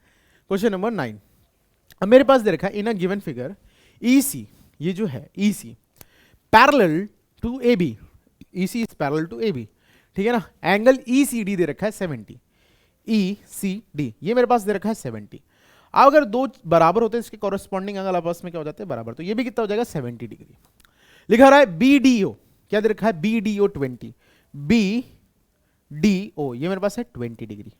क्वेश्चन नंबर 9। अब मेरे पास दे रखा है in a given figure EC, ये जो है EC parallel to AB, EC is parallel to AB। ठीक है ना, एंगल ECD दे रखा है 70, ECD ये मेरे पास दे रखा है 70। अब अगर दो बराबर होते हैं, इसके कॉरेस्पॉन्डिंग एंगल आपस में क्या हो जाते हैं बराबर, तो ये भी कितना हो जाएगा 70 डिग्री। लिखा रहा है BDO, क्या दे रखा है BDO 20, BDO ये मेरे पास है 20 डिग्री।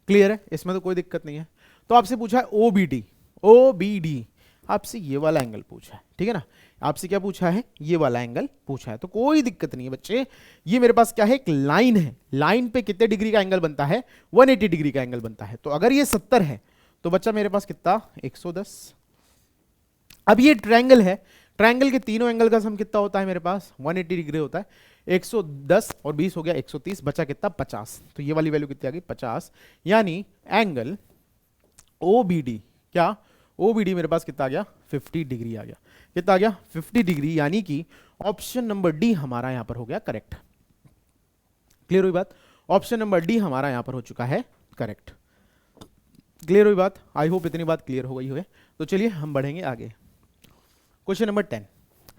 क्लियर है, इसमें तो कोई दिक्कत नहीं है। तो आपसे पूछा है OBD, OBD आपसे ये वाला एंगल पूछा है। ठीक है ना, आपसे क्या पूछा है, ये वाला एंगल पूछा है। तो कोई दिक्कत नहीं है बच्चे, ये मेरे पास क्या है, एक लाइन है, लाइन पे कितने डिग्री का एंगल बनता है 180 डिग्री का एंगल बनता है। तो अगर ये 70 है तो बच्चा मेरे पास कितना 110। अब ये ट्रायंगल है, ट्रायंगल के तीनों एंगल का सम कितना होता है मेरे पास 180 डिग्री होता है। 110 और 20 हो गया 130, बचा कितना 50। तो ये वाली वैल्यू कितनी आ गई 50, यानी एंगल OBD, क्या OBD मेरे पास कितना आ गया 50 डिग्री आ गया। कितना आ गया 50 डिग्री, यानी कि ऑप्शन नंबर डी हमारा यहां पर हो गया करेक्ट। क्लियर हुई बात? ऑप्शन नंबर डी हमारा यहां पर हो चुका है करेक्ट। क्लियर हुई बात? आई होप इतनी बात क्लियर हो गई है। तो चलिए हम बढ़ेंगे आगे, क्वेश्चन नंबर 10।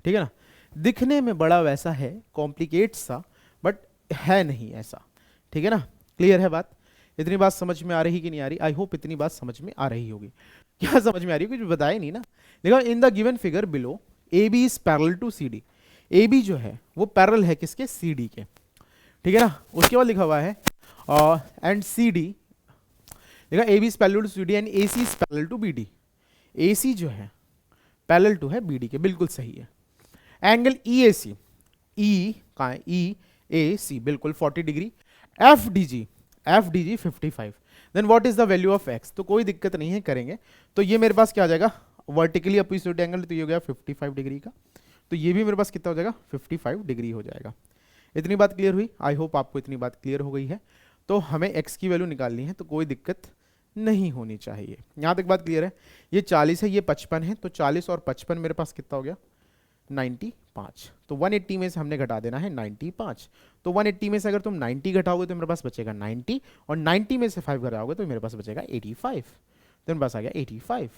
ठीक है ना, दिखने में बड़ा वैसा है कॉम्प्लिकेट सा, बट है नहीं ऐसा। ठीक है ना, क्लियर है बात? इतनी बात समझ में आ रही कि नहीं आ रही? आई होप इतनी बात समझ में आ रही होगी। क्या समझ में आ रही है? कुछ बताया नहीं ना। देखो, in the given figure below AB is parallel to CD, AB जो है वो पैरेलल है किसके, CD के। ठीक है ना, उसके बाद लिखा हुआ है एंड CD, देखा AB is parallel to CD and AC is parallel to BD। AC जो है पैरेलल टू है BD के, बिल्कुल सही है। एंगल EAC, E कहाँ है, EAC बिल्कुल 40 degree. FDG 55। Then what is the value of x, तो कोई दिक्कत नहीं है, करेंगे। तो ये मेरे पास क्या आ जाएगा वर्टिकली अपोजिट एंगल, तो ये हो गया 55 डिग्री का। तो ये भी मेरे पास कितना हो जाएगा 55 डिग्री हो जाएगा। इतनी बात क्लियर हुई? आई होप आपको इतनी बात क्लियर हो गई है। तो हमें x की वैल्यू निकालनी है, तो कोई दिक्कत नहीं होनी चाहिए। यहां तक बात क्लियर है? ये 40 है, ये 55 है, तो 40 और 55 मेरे पास कितना हो गया 95। तो 180 में से हमने घटा देना है 95। तो 180 में से अगर तुम 90 घटाओगे तो मेरे पास बचेगा 90, और 90 में से 5 घटाओगे तो मेरे पास बचेगा 85। तो मेरे पास आ गया 85।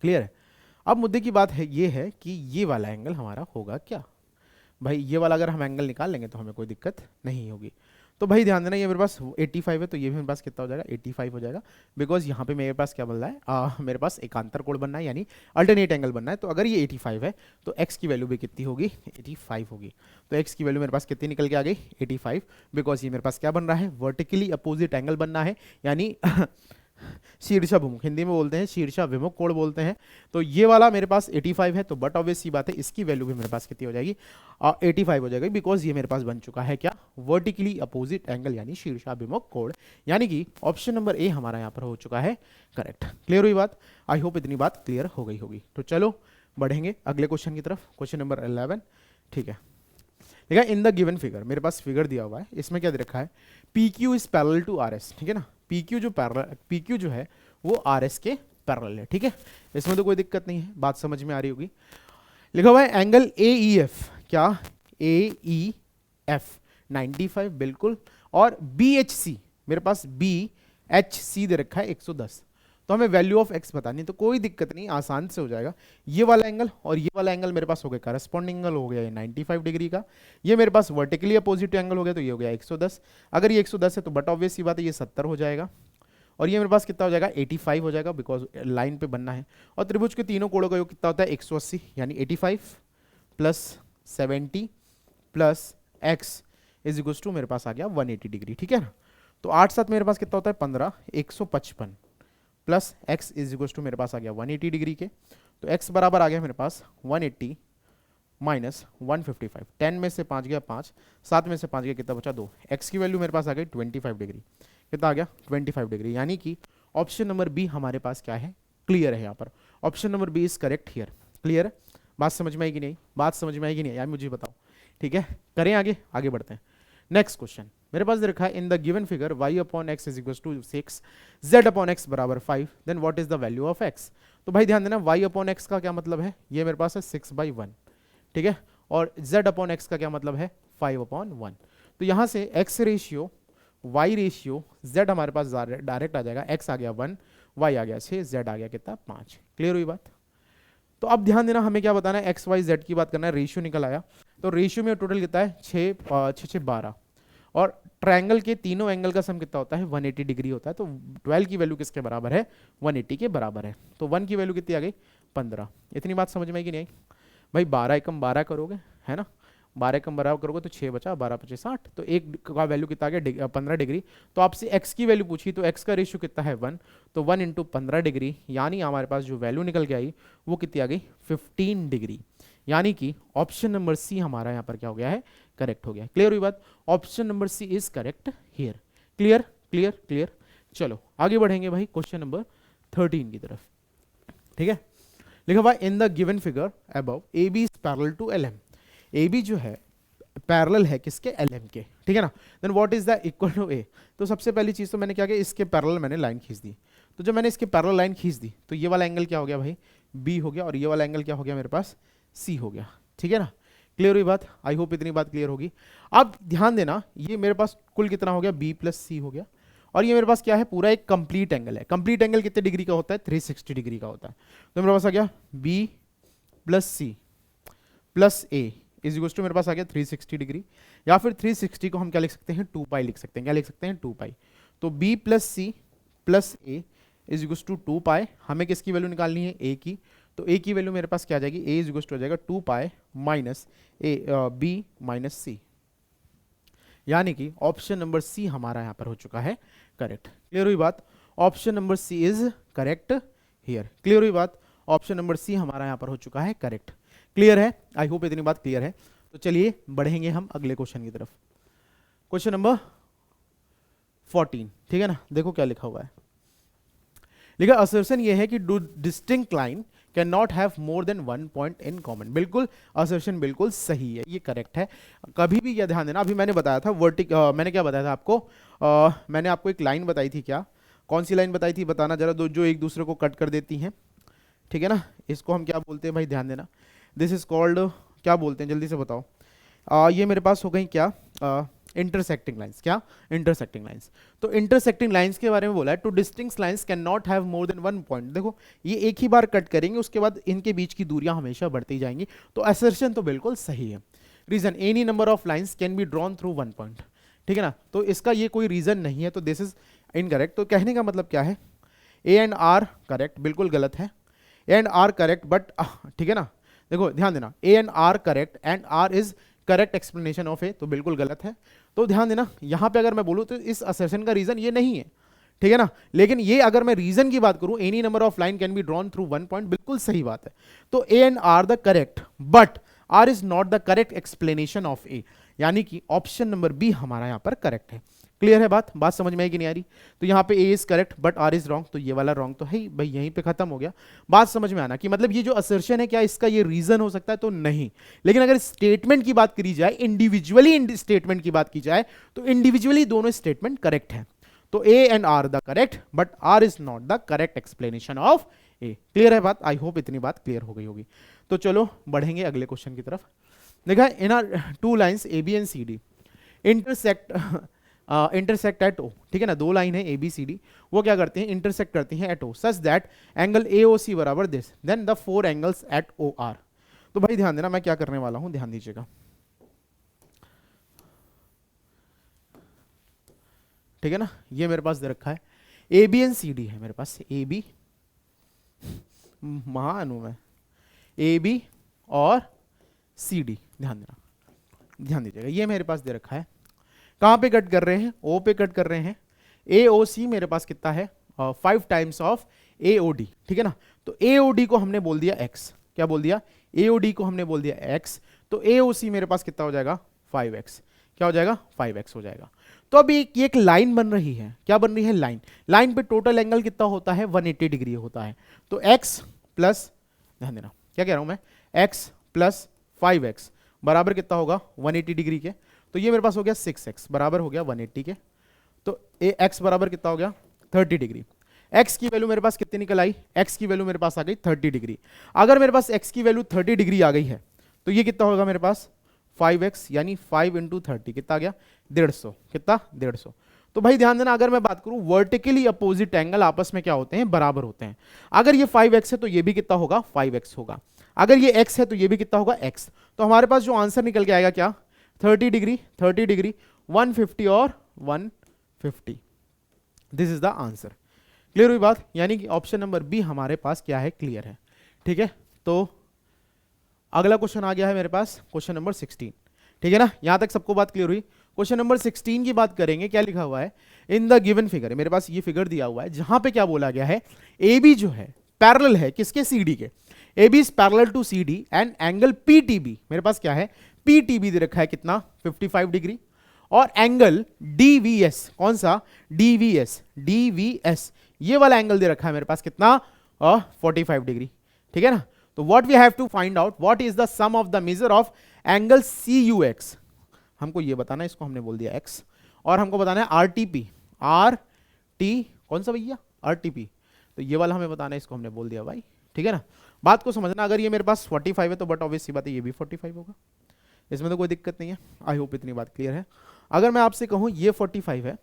क्लियर है? अब मुद्दे की बात है ये है कि ये वाला एंगल हमारा होगा क्या। भाई ये वाला अगर हम एंगल निकाल लेंगे तो हमें कोई दिक्कत नहीं होगी। तो भाई ध्यान देना, ये मेरे पास 85 है, तो ये भी मेरे पास कितना हो जाएगा, 85 हो जाएगा। बिकॉज यहाँ पे मेरे पास क्या बन रहा है, मेरे पास एकांतर कोण बनना है, यानी अल्टरनेट एंगल बनना है। तो अगर ये 85 है तो x की वैल्यू भी कितनी होगी, 85 होगी। तो x की वैल्यू मेरे पास कितनी निकल के आ गई, 85। बिकॉज ये मेरे पास क्या बन रहा है, वर्टिकली अपोजिट एंगल बनना है, यानी शीर्षाभिमुख, हिंदी में बोलते हैं शीर्षाभिमुख कोण बोलते हैं। तो ये वाला मेरे पास 85 है, तो बट ऑब्वियस सी बात है इसकी वैल्यू भी मेरे पास कितनी हो जाएगी, 85 हो जाएगी। बिकॉज ये मेरे पास बन चुका है क्या, वर्टिकली अपोजिट एंगल यानी शीर्षाभिमुख कोण, यानी कि ऑप्शन नंबर ए हमारा यहाँ पर हो चुका है करेक्ट। क्लियर हुई बात? आई होप इतनी बात क्लियर हो गई होगी। तो चलो बढ़ेंगे अगले क्वेश्चन की तरफ, क्वेश्चन नंबर 11। ठीक है, देखा इन द गिवन फिगर, मेरे पास फिगर दिया हुआ है, इसमें क्या दे रखा है, P Q is parallel to R S. ठीक है ना, पी क्यू जो है वो आर एस के पैरेलल है। ठीक है, इसमें तो कोई दिक्कत नहीं है, बात समझ में आ रही होगी। लिखा हुआ है एंगल ए ई एफ, क्या ए ई एफ 95 बिल्कुल, और बी एच सी, मेरे पास बी एच सी दे रखा है 110। तो हमें वैल्यू ऑफ एक्स बतानी, तो कोई दिक्कत नहीं, आसान से हो जाएगा। ये वाला एंगल और ये वाला एंगल मेरे पास हो गया करस्पॉन्डिंग एंगल, हो गया ये 95 डिग्री का। ये मेरे पास वर्टिकली अपोजिट एंगल हो गया, तो ये हो गया 110। अगर ये 110 है तो बट ऑब्वियस सी बात है ये 70 हो जाएगा, और ये मेरे पास कितना हो जाएगा, 85 हो जाएगा, बिकॉज लाइन पे बनना है। और त्रिभुज के तीनों कोणों का योग कितना होता है, 180, यानी 85 plus 70 plus X is equal to मेरे पास आ गया 180 डिग्री। ठीक है ना, तो 8 7 मेरे पास कितना होता है 15, 155 plus x is equal to मेरे पास आ गया 180 डिग्री के। तो x बराबर आ गया मेरे पास 180 माइनस 155, 10 में से 5 गया 5, 7 में से 5 गया कितना बचा 2, x की वैल्यू मेरे पास आ गई 25 डिग्री। कितना आ गया 25 डिग्री, यानी कि ऑप्शन नंबर बी हमारे पास क्या है, क्लियर है। यहाँ पर option number B is correct here. Clear, बात समझ में आएगी नहीं, बात समझ में आएगी नहीं यार, मुझे बताओ। ठीक है, करें आगे, आगे बढ़ते हैं। नेक्स्ट क्वेश्चन मेरे पास दे रखा है in the given figure y upon X is equal to 6, z upon X बराबर 5, then what is the value of x। तो भाई ध्यान देना, y अपॉन एक्स का क्या मतलब है, ये मेरे पास है 6/1। ठीक है, और z अपॉन एक्स का क्या मतलब है 5/1। तो यहाँ से x ratio y ratio z हमारे पास डायरेक्ट आ जाएगा, x आ गया 1, y आ गया 6, z आ गया कितना 5। क्लियर हुई बात? तो अब ध्यान देना, हमें क्या बताना है, एक्स वाई जेड की बात करना है। रेशियो निकल आया, तो रेशियो में टोटल कितना है 6 12, और ट्रायंगल के तीनों एंगल का सम कितना होता है 180 डिग्री होता है। तो 12 की वैल्यू किसके बराबर है, 180 के बराबर है। तो 1 की वैल्यू कितनी आ गई 15। इतनी बात समझ में आई कि नहीं आई? भाई 12 एकम 12 करोगे, है ना, 12 एकम 12 करोगे तो 6 बचा, 12 5 60, तो एक का वैल्यू कितना आ गया 15 डिग्री। तो आपसे x की वैल्यू पूछी, तो x का रेशियो कितना है 1, तो 1 इंटू 15 डिग्री, यानी हमारे पास जो वैल्यू निकल के आई वो कितनी आ गई 15 डिग्री। यानी कि ऑप्शन नंबर सी हमारा यहाँ पर क्या हो गया है, करेक्ट हो गया। क्लियर हुई बात? Option number C is correct here. Clear clear clear. चलो आगे बढ़ेंगे भाई क्वेश्चन नंबर 13 की तरफ। ठीक है, लिखा हुआ in the given figure above A B is parallel to L M. A B जो है पैरेलल है किसके, एल एम के। ठीक है ना, then what is the equal to A. तो सबसे पहली चीज तो मैंने क्या किया, इसके पैरेलल मैंने लाइन खींच दी। तो जब मैंने इसके पैरेलल लाइन खींच दी तो ये वाला एंगल क्या हो गया भाई, बी हो गया, और ये वाला एंगल क्या हो गया मेरे पास, सी हो गया। ठीक है ना, क्लियर हुई बात? आई होप इतनी बात क्लियर होगी। अब ध्यान देना, ये मेरे पास कुल कितना हो गया, बी प्लस सी हो गया, और ये मेरे पास क्या है, पूरा एक कंप्लीट एंगल है। कंप्लीट एंगल कितने डिग्री का होता है, 360 डिग्री का होता है। तो मेरे पास आ गया B plus C plus A is equal to मेरे पास आ गया 360 डिग्री, या फिर 360 को हम क्या लिख सकते हैं, 2 पाई लिख सकते हैं। क्या लिख सकते हैं, 2 पाई। तो B plus C plus A is equal to 2 pi. हमें किसकी वैल्यू निकालनी है, ए की। तो ए की वैल्यू मेरे पास क्या आ जाएगी, ए इज इक्वल टू हो जाएगा 2 pi minus A B minus C, यानी कि ऑप्शन नंबर सी हमारा यहाँ पर हो चुका है करेक्ट। क्लियर हुई बात? Option number C is correct here. Clear हुई बात? ऑप्शन नंबर सी हमारा यहाँ पर हो चुका है करेक्ट। क्लियर है? आई होप इतनी बात क्लियर है। तो चलिए बढ़ेंगे हम अगले क्वेश्चन की तरफ, क्वेश्चन नंबर 14। ठीक है ना, देखो क्या लिखा हुआ है। लिखा असर्शन ये है कि do distinct line can not have more than 1 point in common. बिल्कुल असर्शन बिल्कुल सही है, ये करेक्ट है। कभी भी यह ध्यान देना, अभी मैंने बताया था मैंने क्या बताया था आपको, मैंने आपको एक लाइन बताई थी, क्या कौन सी लाइन बताई थी बताना जरा, जो एक दूसरे को कट कर देती हैं। ठीक है ना, इसको हम क्या बोलते हैं भाई, ध्यान देना, दिस इज कॉल्ड, क्या बोलते हैं जल्दी से बताओ। ये मेरे पास हो गई क्या, इंटरसेक्टिंग लाइंस। क्या इंटरसेक्टिंग लाइंस? तो इंटरसेक्टिंग लाइंस के बारे में बोला है, two distinct lines can not have more than 1 point. देखो ये एक ही बार कट करेंगे, उसके बाद इनके बीच की दूरियां हमेशा बढ़ती जाएंगी। तो असर्शन तो बिल्कुल सही है। Reason, any number of lines can be drawn through 1 point. ठीक है ना, तो इसका ये कोई रीजन नहीं है, तो दिस इज इनकरेक्ट। तो कहने का मतलब क्या है, ए एंड आर करेक्ट, बिल्कुल गलत है। A and R correct but, ठीक है ना, देखो ध्यान देना, A and R correct and R is correct explanation of A, तो बिल्कुल गलत है। तो ध्यान देना, यहां पे अगर मैं बोलूं तो इस असर्शन का रीजन ये नहीं है, ठीक है ना, लेकिन ये अगर मैं रीजन की बात करूं, any number of line can be drawn through one point, बिल्कुल सही बात है। तो A and R the correct but R is not the correct explanation of A, यानी कि ऑप्शन नंबर बी हमारा यहां पर करेक्ट है। क्लियर है बात समझ में आई कि नहीं आ रही? तो यहां पे A is correct but R is wrong, तो ये वाला रॉन्ग तो है ही भाई, यहीं पे खत्म हो गया। बात समझ में आना कि मतलब ये जो असर्शन है, क्या इसका ये रीजन हो सकता है? तो नहीं। लेकिन अगर स्टेटमेंट की बात करी जाए, इंडिविजुअली स्टेटमेंट की बात की जाए, तो इंडिविजुअली दोनों स्टेटमेंट करेक्ट है। तो A and R the correct but R is not the correct explanation of A. Clear है बात? आई होप इतनी बात क्लियर हो गई होगी। तो चलो बढ़ेंगे अगले क्वेश्चन की तरफ। देखा, in are two lines A B and C D intersect at O, ठीक है ना, दो लाइन है ए बी सी डी, वो क्या करते हैं, इंटरसेक्ट करती हैं at O, such that angle A O C बराबर this, then the four angles at O are. तो भाई ध्यान देना, मैं क्या करने वाला हूं, ध्यान दीजिएगा। ठीक है ना, ये मेरे पास दे रखा है A B and C D है मेरे पास, ए बी, महाअनु में ए बी और सी डी, ध्यान देना, ध्यान दीजिएगा, ये मेरे पास दे रखा है। कहां पे कट कर रहे हैं? ओ पे कट कर रहे हैं। ए ओ सी मेरे पास कितना है? 5 times of A O D, ठीक है ना। तो ए ओ डी को हमने बोल दिया एक्स, क्या बोल दिया? ए ओ डी को हमने बोल दिया एक्स, तो ए ओ सी मेरे पास कितना हो जाएगा? 5x। क्या हो जाएगा? 5x हो जाएगा। तो अभी एक लाइन बन रही है, क्या बन रही है? लाइन। लाइन पे टोटल एंगल कितना होता है? 180 डिग्री होता है। तो x प्लस, ध्यान देना क्या कह रहा हूं मैं, x प्लस 5x बराबर कितना होगा? 180 डिग्री के। तो ये मेरे पास हो गया 6x बराबर हो गया 180 के। तो x बराबर कितना हो गया? 30 डिग्री। x की वैल्यू मेरे पास कितनी निकल आई? x की वैल्यू मेरे पास आ गई 30 डिग्री। अगर मेरे पास x की वैल्यू 30 डिग्री आ गई है, तो ये कितना होगा मेरे पास? 5x, यानी 5 इंटू 30 कितना आ गया? 150। कितना? 150। तो भाई ध्यान देना, अगर मैं बात करूं वर्टिकली अपोजिट एंगल आपस में क्या होते हैं? बराबर होते हैं। अगर ये 5x है तो ये भी कितना होगा? 5x होगा। अगर ये x है तो ये भी कितना होगा? x। तो हमारे पास जो आंसर निकल के आएगा क्या? 30 डिग्री, 30 डिग्री, 150 और 150। This is the answer. Clear हुई बात? यानी कि ऑप्शन नंबर बी हमारे पास क्या है? क्लियर है। ठीक है, तो अगला क्वेश्चन आ गया है मेरे पास, क्वेश्चन नंबर 16। ठीक है ना, यहां तक सबको बात क्लियर हुई? क्वेश्चन नंबर 16 की बात करेंगे। क्या लिखा हुआ है? इन द गिवन फिगर, मेरे पास ये फिगर दिया हुआ है जहां पे क्या बोला गया है, ए बी जो है पैरेलल है किसके? सी डी के। A B is parallel to C D and angle P T B मेरे पास क्या है? पी टी बी दे रखा है कितना? 55 डिग्री। और एंगल डीवीएस, कौन सा? डीवीएस, डीवीएस ये वाला एंगल दे रखा है मेरे पास कितना? 45 डिग्री। ठीक है ना। तो what we have to find out, what is the sum of the measure of angle C U X. हमको ये बताना है, इसको हमने बोल दिया एक्स, और हमको बताना है R T P. R T कौन सा भैया? R T P. तो ये वाला हमें बताना है, इसको हमने बोल दिया भाई। ठीक है ना, बात को समझना। अगर ये मेरे पास 45 है तो बट ऑब्वियस सी बात है ये भी 45 होगा, इसमें तो कोई दिक्कत नहीं है। आई होप इतनी बात क्लियर है। अगर मैं आपसे कहूं ये 45 है,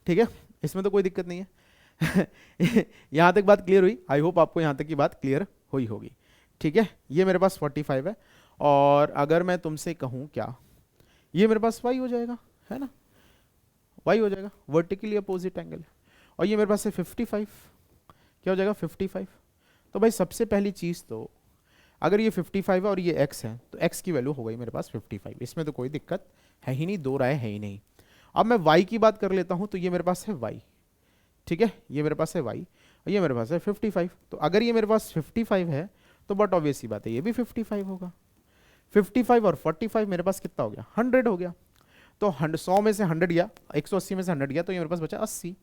ठीक है, इसमें तो कोई दिक्कत नहीं है। यहां तक बात क्लियर हुई? आई होप आपको यहां तक की बात क्लियर हुई होगी। ठीक है, ये मेरे पास 45 है, और अगर मैं तुमसे कहूं क्या, ये मेरे पास y हो जाएगा, है ना, y हो जाएगा, वर्टिकली अपोजिट एंगल। और ये मेरे पास है 55, क्या हो जाएगा? 55। तो भाई सबसे पहली चीज तो अगर ये 55 है और ये x है, तो x की वैल्यू हो गई मेरे पास 55, इसमें तो कोई दिक्कत है ही नहीं, दो राय है ही नहीं। अब मैं y की बात कर लेता हूं, तो ये मेरे पास है y, ठीक है, ये मेरे पास है y, और ये मेरे पास है 55। तो अगर ये मेरे पास 55 है तो बट ऑब्वियस सी बात है ये भी 55 होगा। 55 और 45 मेरे पास कितना हो गया? 100 हो गया। तो 100 में से 100 गया, 180 में से 100 गया, तो ये मेरे पास बचा 80।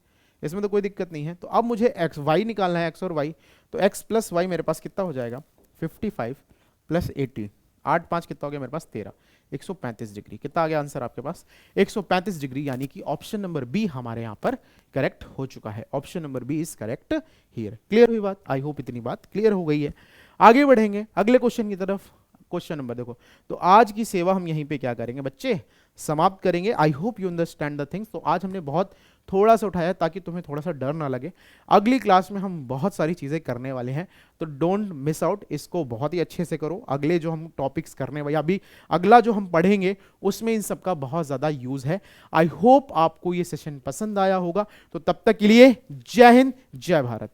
इसमें तो कोई दिक्कत नहीं है। तो अब मुझे एक्स वाई निकालना है, एक्स और वाई। तो एक्स प्लस वाई मेरे पास कितना हो जाएगा? 55 प्लस 80, 8 5 कितना हो गया मेरे पास? 13, 135 डिग्री। कितना आ गया आंसर आपके पास? 135 डिग्री, यानी कि ऑप्शन नंबर बी हमारे यहाँ पर करेक्ट हो चुका है। Option number B is correct here. Clear हुई बात? आई होप इतनी बात क्लियर हो गई है। आगे बढ़ेंगे अगले क्वेश्चन की तरफ। क्वेश्चन नंबर देखो। तो आज की सेवा हम यहीं पे क्या करेंगे बच्चे, समाप्त करेंगे। I hope you understand the things. तो आज हमने बहुत थोड़ा सा उठाया ताकि तुम्हें थोड़ा सा डर ना लगे। अगली क्लास में हम बहुत सारी चीजें करने वाले हैं, तो डोंट मिस आउट, इसको बहुत ही अच्छे से करो। अगले जो हम टॉपिक्स करने वाले, अभी अगला जो हम पढ़ेंगे उसमें इन सब का बहुत ज्यादा यूज है। आई होप आपको ये सेशन पसंद आया होगा। तो तब तक के लिए जय हिंद, जय भारत।